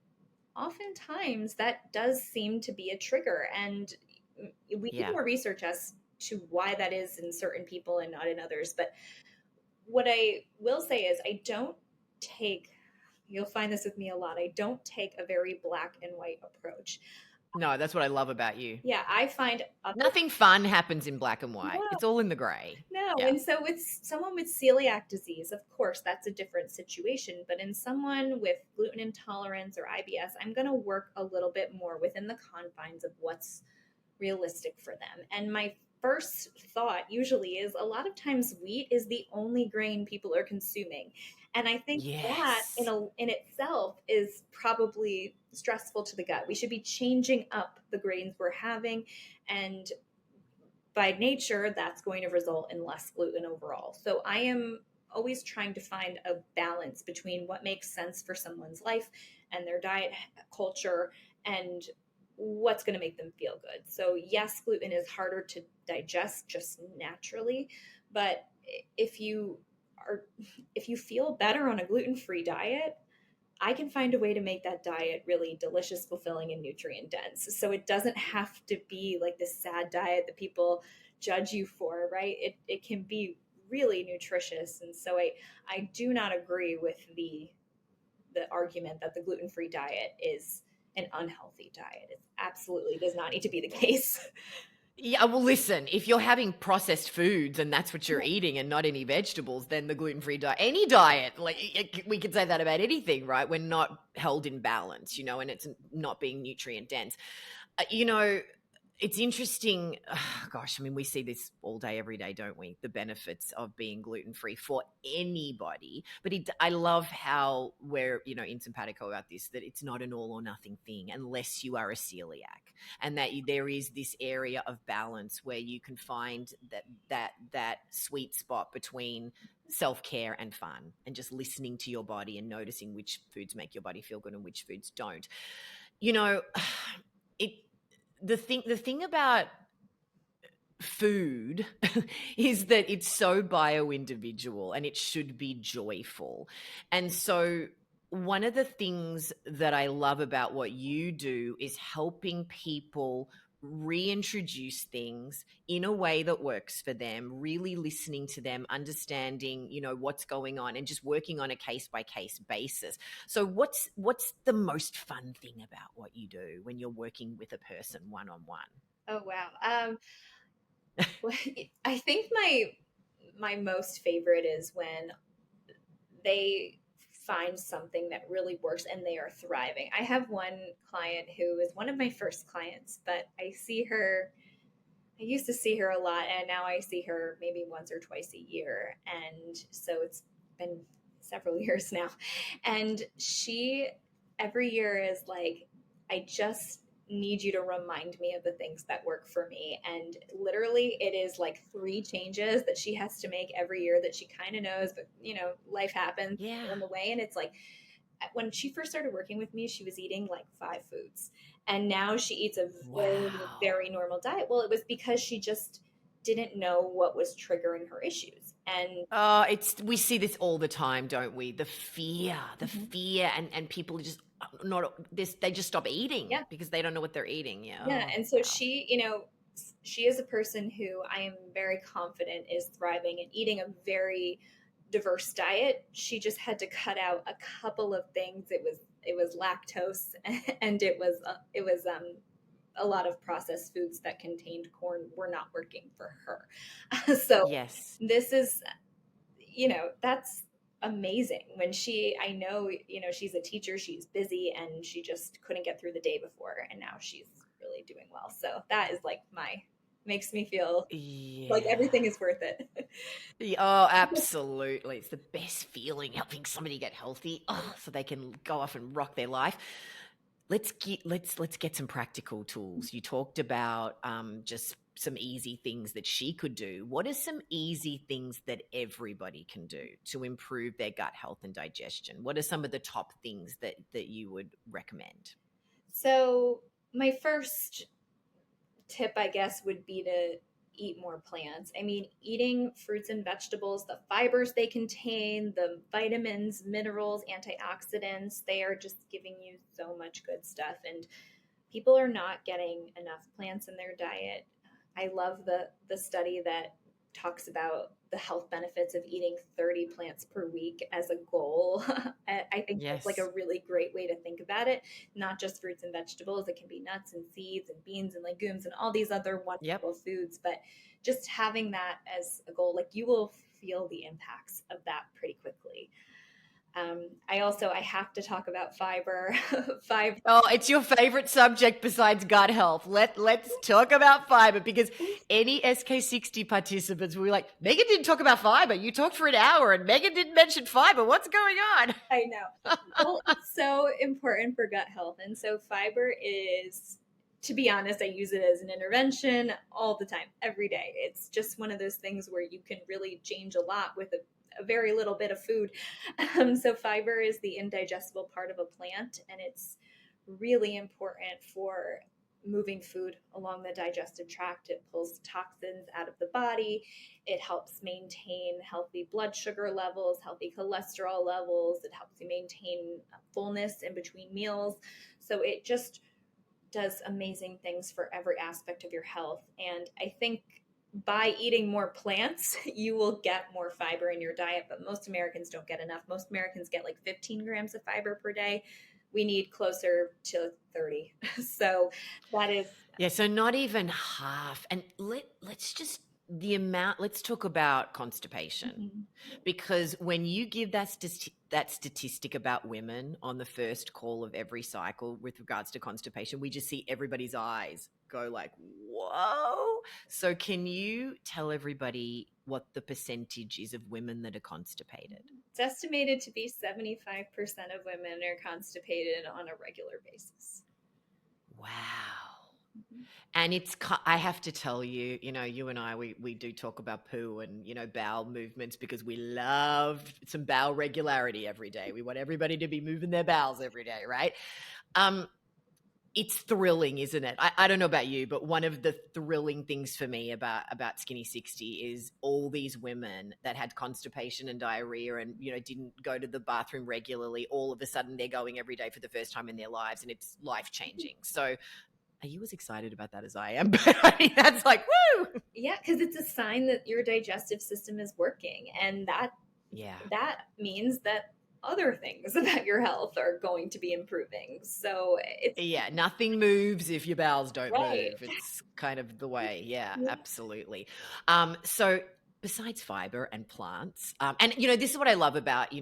oftentimes that does seem to be a trigger. And we need Yeah. more research as to why that is in certain people and not in others. But what I will say is, I don't take, you'll find this with me a lot, I don't take a very black and white approach. No, that's what I love about you. Yeah, I find other. Nothing fun happens in black and white. No, It's all in the gray. no. Yeah. And so with someone with celiac disease, of course, that's a different situation. But in someone with gluten intolerance or IBS, I'm going to work a little bit more within the confines of what's realistic for them. And my first thought usually is, a lot of times wheat is the only grain people are consuming. And I think that Yes. in itself is probably stressful to the gut. We should be changing up the grains we're having, and by nature that's going to result in less gluten overall. So I am always trying to find a balance between what makes sense for someone's life and their diet culture and what's going to make them feel good. So yes, gluten is harder to digest just naturally, but if you are if you feel better on a gluten-free diet, I can find a way to make that diet really delicious, fulfilling, and nutrient dense. So it doesn't have to be like this sad diet that people judge you for, right? It can be really nutritious. And so I do not agree with the argument that the gluten-free diet is an unhealthy diet. It absolutely does not need to be the case. Yeah, well, listen, if you're having processed foods and that's what you're eating and not any vegetables, then the gluten-free diet, any diet, like we could say that about anything, right? We're not held in balance, and it's not being nutrient dense. Uh, you know, it's interesting. Gosh, I mean, we see this all day, every day, don't we? The benefits of being gluten free for anybody. But I love how we're, in simpatico about this, that it's not an all or nothing thing unless you are a celiac, and that there is this area of balance where you can find that sweet spot between self-care and fun, and just listening to your body and noticing which foods make your body feel good and which foods don't. you know it the thing about food is that it's so bio individual and it should be joyful. And so one of the things that I love about what you do is helping people reintroduce things in a way that works for them, really listening to them, understanding, what's going on, and just working on a case by case basis. So what's the most fun thing about what you do when you're working with a person one on one? Oh wow. I think my most favorite is when they find something that really works and they are thriving. I have one client who is one of my first clients, but I used to see her a lot, and now I see her maybe once or twice a year. And so it's been several years now. And she every year is like, I just need you to remind me of the things that work for me. And literally, it is like three changes that she has to make every year that she kind of knows, but life happens Yeah. on the way. And it's like, when she first started working with me, she was eating like five foods. And now she eats a very, Wow. very normal diet. Well, it was because she just didn't know what was triggering her issues. And It's we see this all the time, don't we? The Mhm. fear, and people just not this. They just stop eating Yeah, because they don't know what they're eating. Yeah. yeah. Oh, And so wow. she is a person who I am very confident is thriving and eating a very diverse diet. She just had to cut out a couple of things. It was lactose and it was a lot of processed foods that contained corn were not working for her. So Yes. this is, that's amazing. When I know, she's a teacher, she's busy, and she just couldn't get through the day before, and now she's really doing well. So that is like makes me feel like Yeah. everything is worth it. Oh, absolutely. It's the best feeling helping somebody get healthy, so they can go off and rock their life. Let's get some practical tools. You talked about just some easy things that she could do. What are some easy things that everybody can do to improve their gut health and digestion? What are some of the top things that you would recommend? So my first tip, I guess, would be to eat more plants. I mean, eating fruits and vegetables, the fibers they contain, the vitamins, minerals, antioxidants, they are just giving you so much good stuff. And people are not getting enough plants in their diet. I love the study that talks about the health benefits of eating 30 plants per week as a goal. I think that's like a Yes. really great way to think about it. Not just fruits and vegetables, it can be nuts and seeds and beans and legumes and all these other Yep. wonderful foods, but just having that as a goal, like you will feel the impacts of that pretty quickly. I have to talk about fiber. Fiber. Oh, it's your favorite subject besides gut health. Let's talk about fiber, because any SK60 participants will be like, Megan didn't talk about fiber. You talked for an hour and Megan didn't mention fiber. What's going on? I know. Well, it's so important for gut health. And so fiber is, to be honest, I use it as an intervention all the time, every day. It's just one of those things where you can really change a lot with a very little bit of food. So fiber is the indigestible part of a plant, and it's really important for moving food along the digestive tract. It pulls toxins out of the body. It helps maintain healthy blood sugar levels, healthy cholesterol levels. It helps you maintain fullness in between meals. So it just does amazing things for every aspect of your health. And I think by eating more plants, you will get more fiber in your diet, but most Americans don't get enough. Most Americans get like 15 grams of fiber per day. we need closer to 30. So that is. Yeah, so not even half. And let's just the amount. Let's talk about constipation, Mhm. because when you give that statistic about women on the first call of every cycle with regards to constipation, we just see everybody's eyes go like, "Whoa!" So can you tell everybody what the percentage is of women that are constipated? It's estimated to be 75% of women are constipated on a regular basis. Wow. Mhm. And I have to tell you, you and I, we do talk about poo and, bowel movements because we love some bowel regularity every day. We want everybody to be moving their bowels every day, right? Um, it's thrilling, isn't it? I don't know about you, but one of the thrilling things for me about Skinny 60 is all these women that had constipation and diarrhea and, didn't go to the bathroom regularly. All of a sudden they're going every day for the first time in their lives, and it's life changing. So are you as excited about that as I am? But I mean, that's like, woo! Yeah, because it's a sign that your digestive system is working, and Yeah. that means that other things about your health are going to be improving. So it's Yeah, nothing moves if your bowels don't right. move. It's kind of the way. Yeah, Yeah. absolutely. So besides fiber and plants, and this is what I love about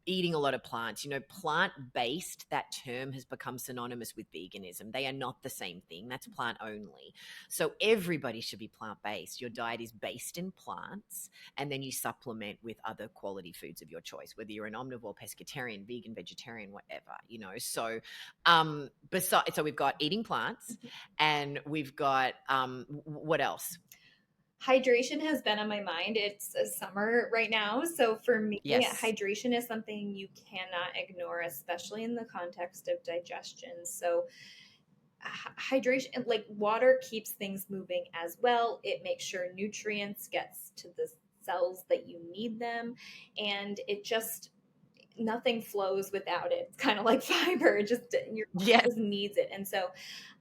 eating a lot of plants. Plant-based, that term has become synonymous with veganism. They are not the same thing. That's plant only. So everybody should be plant-based. Your diet is based in plants, and then you supplement with other quality foods of your choice, whether you're an omnivore, pescatarian, vegan, vegetarian, whatever. So we've got eating plants, and we've got what else? Hydration has been on my mind. It's a summer right now. So for me, Yes. hydration is something you cannot ignore, especially in the context of digestion. So hydration, like water, keeps things moving as well. It makes sure nutrients gets to the cells that you need them, and it just nothing flows without it. It's kind of like fiber; it just your body Yeah. just needs it. And so,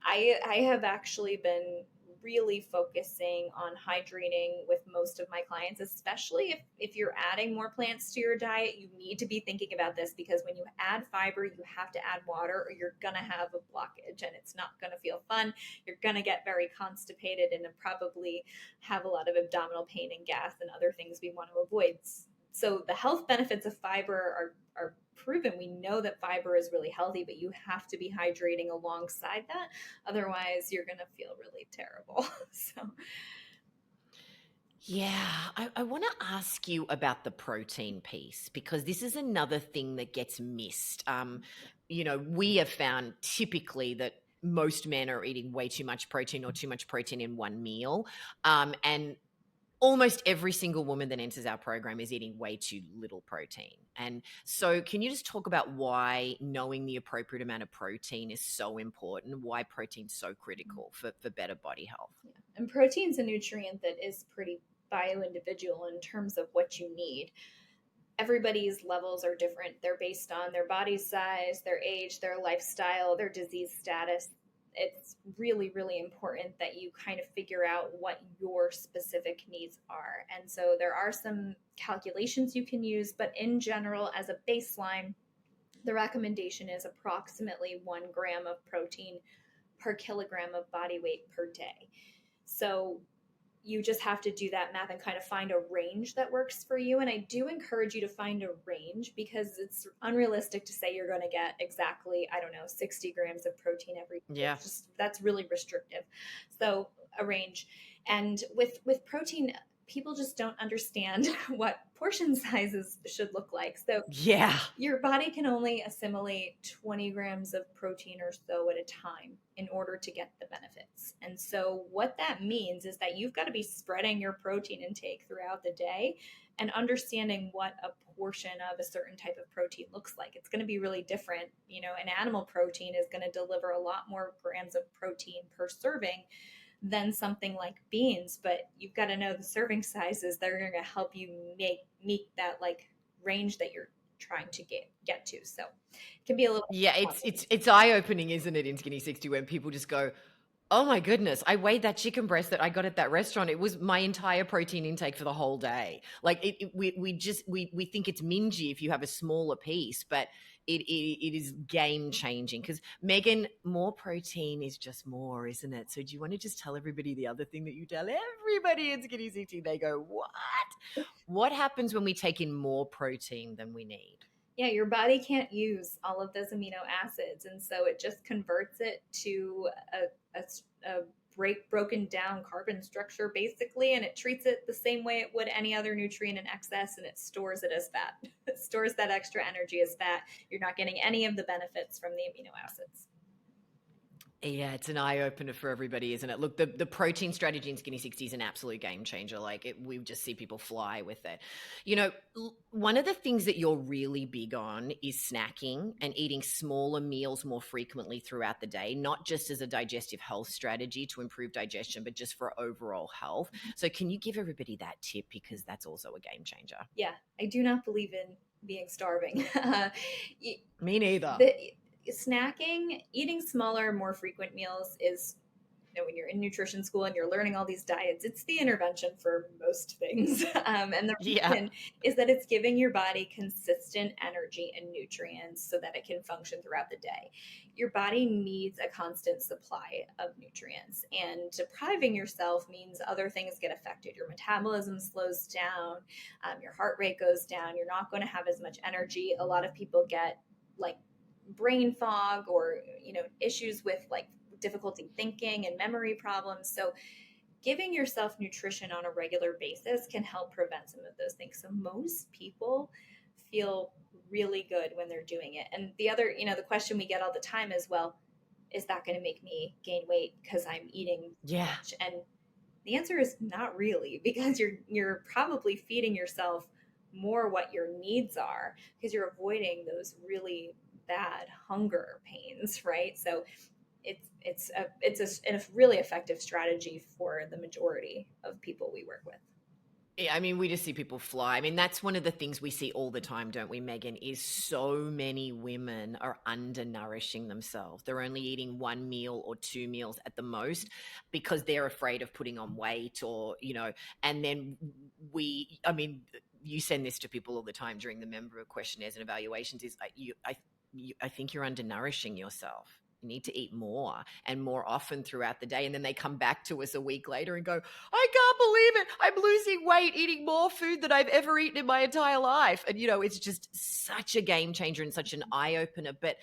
I have actually been really focusing on hydrating with most of my clients, especially if you're adding more plants to your diet. You need to be thinking about this, because when you add fiber, you have to add water, or you're gonna have a blockage, and it's not gonna feel fun. You're gonna get very constipated and probably have a lot of abdominal pain and gas and other things we want to avoid. So the health benefits of fiber are proven. We know that fiber is really healthy, but you have to be hydrating alongside that. Otherwise, you're going to feel really terrible. So, Yeah, I want to ask you about the protein piece, because this is another thing that gets missed. We have found typically that most men are eating way too much protein or too much protein in one meal. And almost every single woman that enters our program is eating way too little protein. And so, can you just talk about why knowing the appropriate amount of protein is so important, why protein's so critical for better body health? yeah. And protein's a nutrient that is pretty bio individual in terms of what you need. Everybody's levels are different. They're based on their body size, their age, their lifestyle, their disease status. It's really, really important that you kind of figure out what your specific needs are. And so there are some calculations you can use, but in general, as a baseline, the recommendation is approximately 1 gram of protein per kilogram of body weight per day. So you just have to do that math and kind of find a range that works for you. And I do encourage you to find a range, because it's unrealistic to say you're going to get exactly, I don't know, 60 grams of protein every day. Yeah. It's just, that's really restrictive. So a range. And with protein, people just don't understand what portion sizes should look like. So Yeah. your body can only assimilate 20 grams of protein or so at a time in order to get the benefits. And so, what that means is that you've got to be spreading your protein intake throughout the day and understanding what a portion of a certain type of protein looks like. It's going to be really different. An animal protein is going to deliver a lot more grams of protein per serving than something like beans, but you've got to know the serving sizes that are going to help you meet that like range that you're trying to get to. So it can be a little Yeah, it's eye-opening, isn't it, in Skinny 60, when people just go, Oh my goodness. I weighed that chicken breast that I got at that restaurant. It was my entire protein intake for the whole day. Like we think it's mingy if you have a smaller piece, but it is game changing because Megan, more protein is just more, isn't it? So do you want to just tell everybody the other thing that you tell everybody in Skinny 60? They go, what? What happens when we take in more protein than we need? Yeah, your body can't use all of those amino acids, and so it just converts it to a broken down carbon structure basically, and it treats it the same way it would any other nutrient in excess, and it stores it as fat. It stores that extra energy as fat. You're not getting any of the benefits from the amino acids. Yeah, it's an eye opener for everybody, isn't it? Look, the protein strategy in Skinny 60 is an absolute game changer. We just see people fly with it. One of the things that you're really big on is snacking and eating smaller meals more frequently throughout the day, not just as a digestive health strategy to improve digestion, but just for overall health. So, can you give everybody that tip because that's also a game changer? Yeah, I do not believe in being starving. Me neither. the snacking, eating smaller, more frequent meals is, when you're in nutrition school and you're learning all these diets, it's the intervention for most things. And the Yeah. reason is that it's giving your body consistent energy and nutrients so that it can function throughout the day. Your body needs a constant supply of nutrients, and depriving yourself means other things get affected. Your metabolism slows down, your heart rate goes down, you're not going to have as much energy. A lot of people get like brain fog or issues with like difficulty thinking and memory problems. So giving yourself nutrition on a regular basis can help prevent some of those things. So most people feel really good when they're doing it. And the other, the question we get all the time is, well, is that going to make me gain weight because I'm eating too Yeah. much? And the answer is not really, because you're probably feeding yourself more what your needs are, because you're avoiding those really bad hunger pains, right? So it's a really effective strategy for the majority of people we work with. Yeah, I mean, we just see people fly. I mean, that's one of the things we see all the time, don't we, Megan? Is so many women are undernourishing themselves. They're only eating one meal or two meals at the most because they're afraid of putting on weight and then I mean, you send this to people all the time during the member questionnaires and evaluations is I think you're undernourishing yourself. You need to eat more and more often throughout the day. And then they come back to us a week later and go, I can't believe it. I'm losing weight eating more food than I've ever eaten in my entire life. And, it's just such a game changer and such an eye opener. But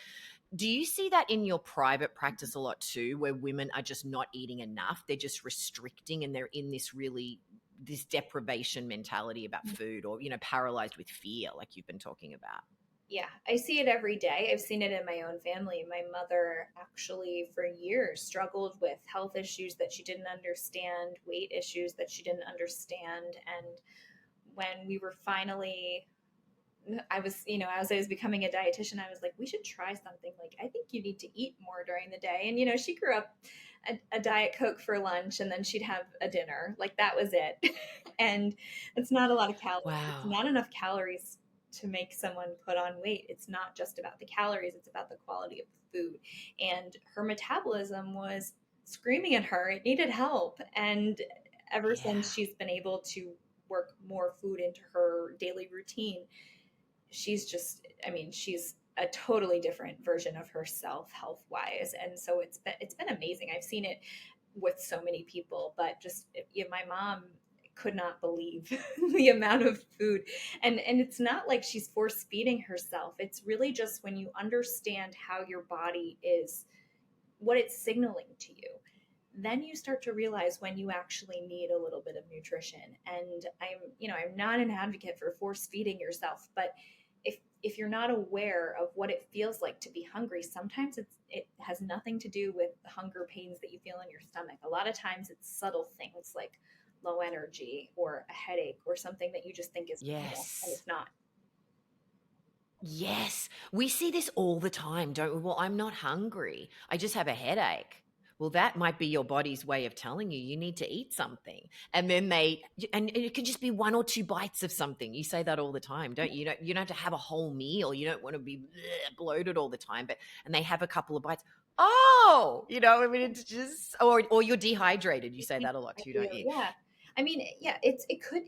do you see that in your private practice a lot too, where women are just not eating enough? They're just restricting and they're in this deprivation mentality about food or, paralyzed with fear, like you've been talking about. Yeah, I see it every day. I've seen it in my own family. My mother actually, for years, struggled with health issues that she didn't understand, weight issues that she didn't understand. And when we were finally, I was, as I was becoming a dietitian, I was like, we should try something. Like, I think you need to eat more during the day. And, she grew up a Diet Coke for lunch, and then she'd have a dinner. Like, that was it. And it's not a lot of calories. It's Wow. not enough calories to make someone put on weight. It's not just about the calories, it's about the quality of the food. And her metabolism was screaming at her. It needed help. And ever Yeah. since she's been able to work more food into her daily routine, she's just, she's a totally different version of herself health wise. And so it's been amazing. I've seen it with so many people, but just my mom could not believe the amount of food. And it's not like she's force feeding herself. It's really just when you understand how your body is, what it's signaling to you, then you start to realize when you actually need a little bit of nutrition. And I'm not an advocate for force feeding yourself, but if you're not aware of what it feels like to be hungry, sometimes it has nothing to do with the hunger pains that you feel in your stomach. A lot of times it's subtle things like low energy or a headache or something that you just think is normal, and Yes. it's not. Yes. We see this all the time, don't we? Well, I'm not hungry. I just have a headache. Well, that might be your body's way of telling you need to eat something. And then and it could just be one or two bites of something. You say that all the time, don't you? You don't have to have a whole meal. You don't want to be bloated all the time, and they have a couple of bites. Oh, I mean, it's just, or you're dehydrated. You say that a lot I too, do, don't you? yeah. I mean, yeah, it could.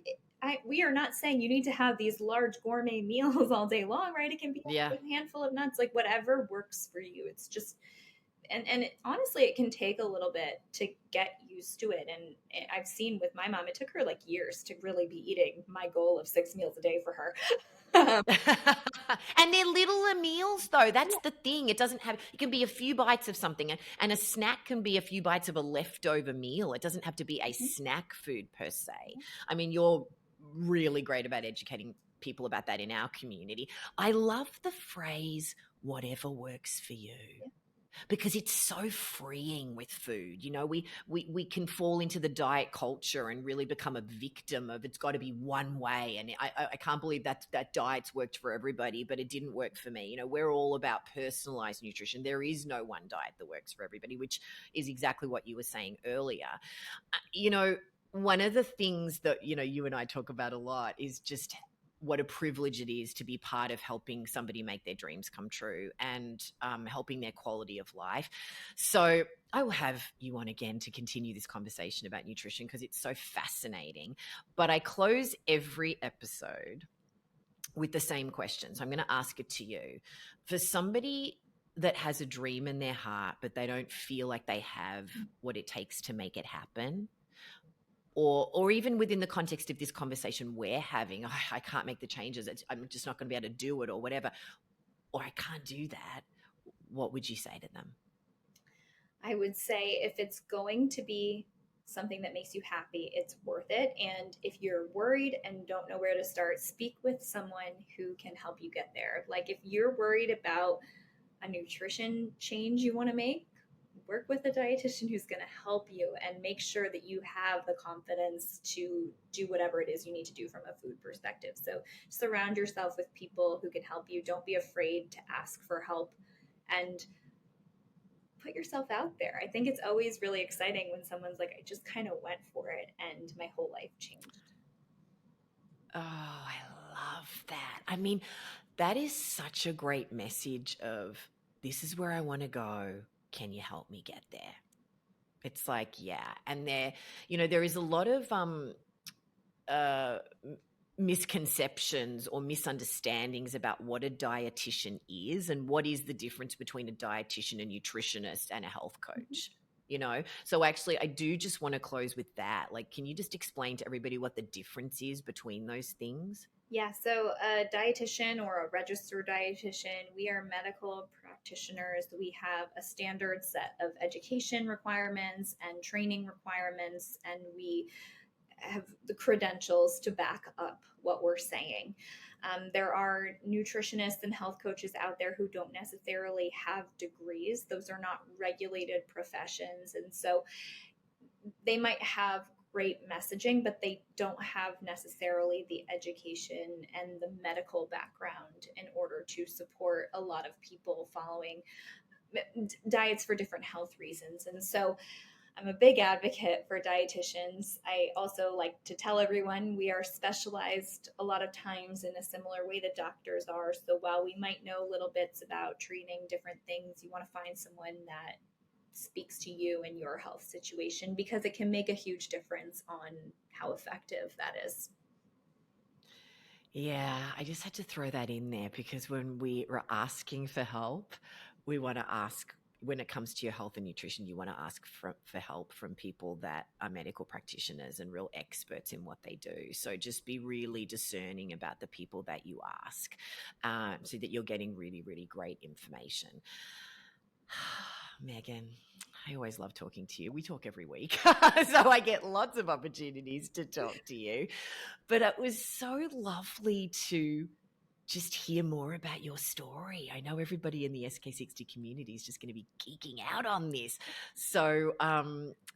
We are not saying you need to have these large gourmet meals all day long, right? It can be Yeah. a handful of nuts, like whatever works for you. It's just, and honestly, it can take a little bit to get used to it. And I've seen with my mom, it took her like years to really be eating my goal of 6 meals a day for her. Um, And they're littler meals, though. That's the thing. It can be a few bites of something, and a snack can be a few bites of a leftover meal. It doesn't have to be a mhm. snack food per se. I mean, you're really great about educating people about that in our community. I love the phrase, whatever works for you, because it's so freeing with food. We can fall into the diet culture and really become a victim of, it's got to be one way. And I can't believe that diet's worked for everybody, but it didn't work for me. We're all about personalized nutrition. There is no one diet that works for everybody, which is exactly what you were saying earlier. you know, One of the things that, you and I talk about a lot is just what a privilege it is to be part of helping somebody make their dreams come true, and helping their quality of life. So I will have you on again to continue this conversation about nutrition, because it's so fascinating. But I close every episode with the same question. So I'm going to ask it to you. For somebody that has a dream in their heart, but they don't feel like they have what it takes to make it happen, or even within the context of this conversation we're having, "Oh, I can't make the changes. I'm just not going to be able to do it," or whatever, or "I can't do that," what would you say to them? I would say if it's going to be something that makes you happy, it's worth it. And if you're worried and don't know where to start, speak with someone who can help you get there. Like if you're worried about a nutrition change you want to make, work with a dietitian who's going to help you and make sure that you have the confidence to do whatever it is you need to do from a food perspective. So surround yourself with people who can help you. Don't be afraid to ask for help, and put yourself out there. I think it's always really exciting when someone's like, I just kind of went for it and my whole life changed. Oh, I love that. I mean, that is such a great message of, this is where I want to go. Can you help me get there? It's like, yeah. And there is a lot of uh, misconceptions or misunderstandings about what a dietitian is, and what is the difference between a dietitian, a nutritionist, and a health Mhm. coach. So actually, I do just want to close with that. Like, can you just explain to everybody what the difference is between those things? Yeah, so a dietitian or a registered dietitian, we are medical practitioners. We have a standard set of education requirements and training requirements, and we have the credentials to back up what we're saying. There are nutritionists and health coaches out there who don't necessarily have degrees. Those are not regulated professions. And so they might have great messaging, but they don't have necessarily the education and the medical background in order to support a lot of people following diets for different health reasons. And so I'm a big advocate for dietitians. I also like to tell everyone we are specialized a lot of times in a similar way that doctors are. So while we might know little bits about treating different things, you want to find someone that speaks to you and your health situation, because it can make a huge difference on how effective that is. Yeah, I just had to throw that in there, because when we are asking for help, we want to ask, when it comes to your health and nutrition, you want to ask for help from people that are medical practitioners and real experts in what they do. So just be really discerning about the people that you ask, so that you're getting really, really great information. Megan, I always love talking to you. We talk every week, so I get lots of opportunities to talk to you. But it was so lovely to just hear more about your story. I know everybody in the SK60 community is just going to be geeking out on this. So,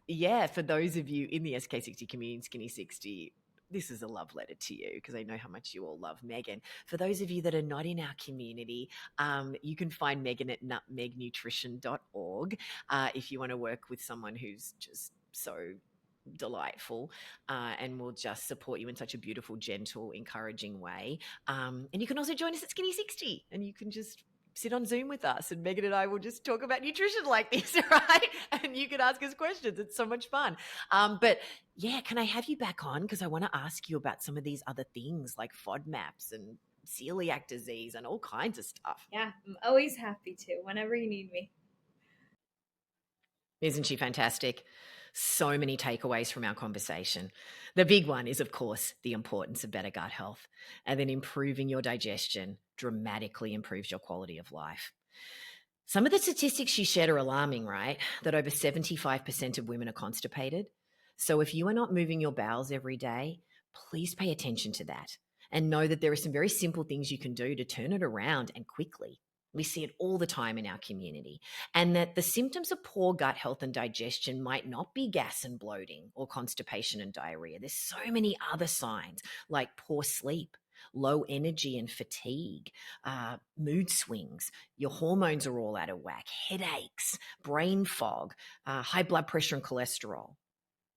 yeah, for those of you in the SK60 community, Skinny 60, this is a love letter to you, because I know how much you all love Megan. For those of you that are not in our community, you can find Megan at nutmegnutrition.org if you want to work with someone who's just so delightful, and will just support you in such a beautiful, gentle, encouraging way. And you can also join us at Skinny 60, and you can just sit on Zoom with us and Meghan and I will just talk about nutrition like this, right? And you can ask us questions. It's so much fun. But yeah, can I have you back on? Because I want to ask you about some of these other things like FODMAPs and celiac disease and all kinds of stuff. Yeah, I'm always happy to, whenever you need me. Isn't she fantastic? So many takeaways from our conversation. The big one is, of course, the importance of better gut health, and then improving your digestion dramatically improves your quality of life. Some of the statistics she shared are alarming, right? That over 75% of women are constipated. So if you are not moving your bowels every day, please pay attention to that and know that there are some very simple things you can do to turn it around and quickly. We see it all the time in our community. And that the symptoms of poor gut health and digestion might not be gas and bloating or constipation and diarrhea. There's so many other signs like poor sleep, low energy and fatigue, mood swings. Your hormones are all out of whack, headaches, brain fog, high blood pressure and cholesterol.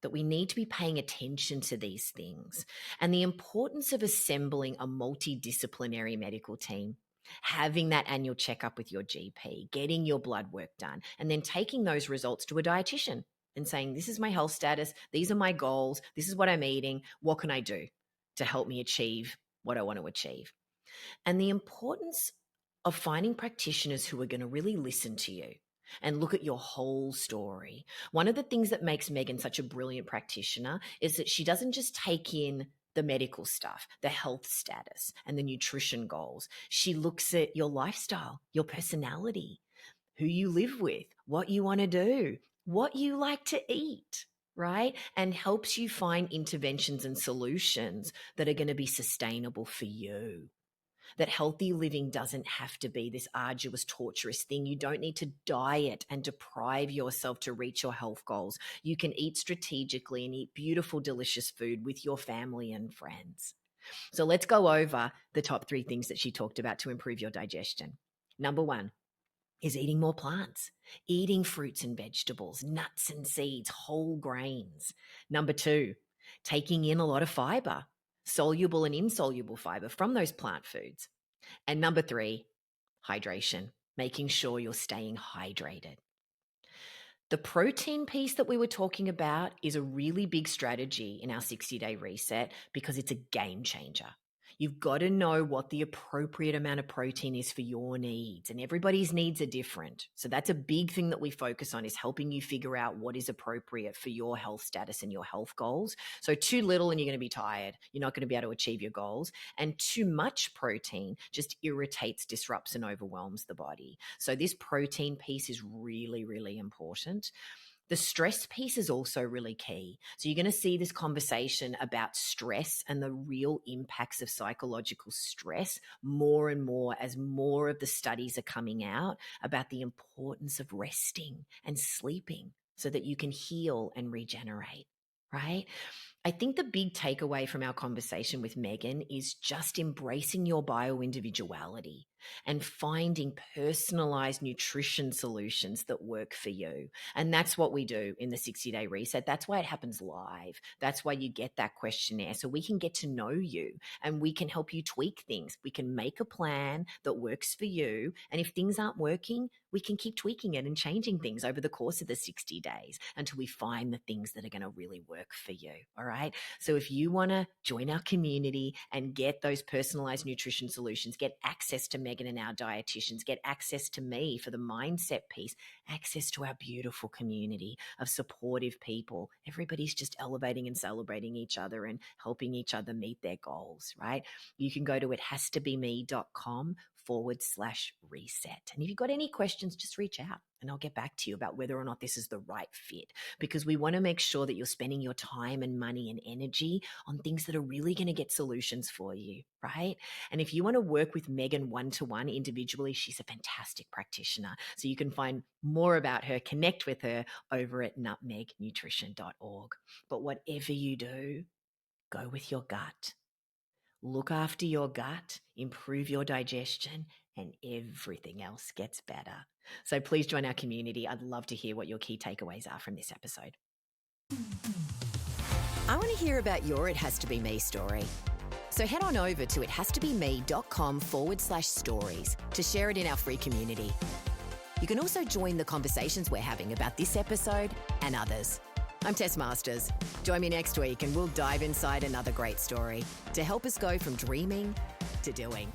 That we need to be paying attention to these things and the importance of assembling a multidisciplinary medical team, having that annual checkup with your GP, getting your blood work done, and then taking those results to a dietitian and saying, this is my health status, these are my goals, this is what I'm eating, what can I do to help me achieve what I want to achieve? And the importance of finding practitioners who are going to really listen to you and look at your whole story. One of the things that makes Meghan such a brilliant practitioner is that she doesn't just take in the medical stuff, the health status, and the nutrition goals. She looks at your lifestyle, your personality, who you live with, what you want to do, what you like to eat, right? And helps you find interventions and solutions that are going to be sustainable for you. That healthy living doesn't have to be this arduous, torturous thing. You don't need to diet and deprive yourself to reach your health goals. You can eat strategically and eat beautiful, delicious food with your family and friends. So let's go over the top 3 things that she talked about to improve your digestion. Number 1 is eating more plants, eating fruits and vegetables, nuts and seeds, whole grains. Number 2, taking in a lot of fiber, soluble and insoluble fiber from those plant foods. And number 3, hydration, making sure you're staying hydrated. The protein piece that we were talking about is a really big strategy in our 60-day reset because it's a game changer. You've got to know what the appropriate amount of protein is for your needs, and everybody's needs are different. So that's a big thing that we focus on, is helping you figure out what is appropriate for your health status and your health goals. So too little and you're going to be tired. You're not going to be able to achieve your goals. And too much protein just irritates, disrupts, and overwhelms the body. So this protein piece is really, really important. The stress piece is also really key. So you're going to see this conversation about stress and the real impacts of psychological stress more and more as more of the studies are coming out about the importance of resting and sleeping so that you can heal and regenerate, right? I think the big takeaway from our conversation with Meghan is just embracing your bio-individuality and finding personalized nutrition solutions that work for you. And that's what we do in the 60-day reset. That's why it happens live. That's why you get that questionnaire, so we can get to know you and we can help you tweak things. We can make a plan that works for you. And if things aren't working, we can keep tweaking it and changing things over the course of the 60 days until we find the things that are going to really work for you. All right. So if you want to join our community and get those personalized nutrition solutions, get access to Meghan and our dietitians, get access to me for the mindset piece, access to our beautiful community of supportive people. Everybody's just elevating and celebrating each other and helping each other meet their goals, right? You can go to ithastobeme.com/reset. And if you've got any questions, just reach out and I'll get back to you about whether or not this is the right fit, because we want to make sure that you're spending your time and money and energy on things that are really going to get solutions for you, right? And if you want to work with Meghan one-to-one individually, she's a fantastic practitioner. So you can find more about her, connect with her over at nutmegnutrition.org. But whatever you do, go with your gut. Look after your gut, improve your digestion, and everything else gets better. So please join our community. I'd love to hear what your key takeaways are from this episode. I want to hear about your It Has to Be Me story. So head on over to ithastobeme.com/stories to share it in our free community. You can also join the conversations we're having about this episode and others. I'm Tess Masters. Join me next week and we'll dive inside another great story to help us go from dreaming to doing.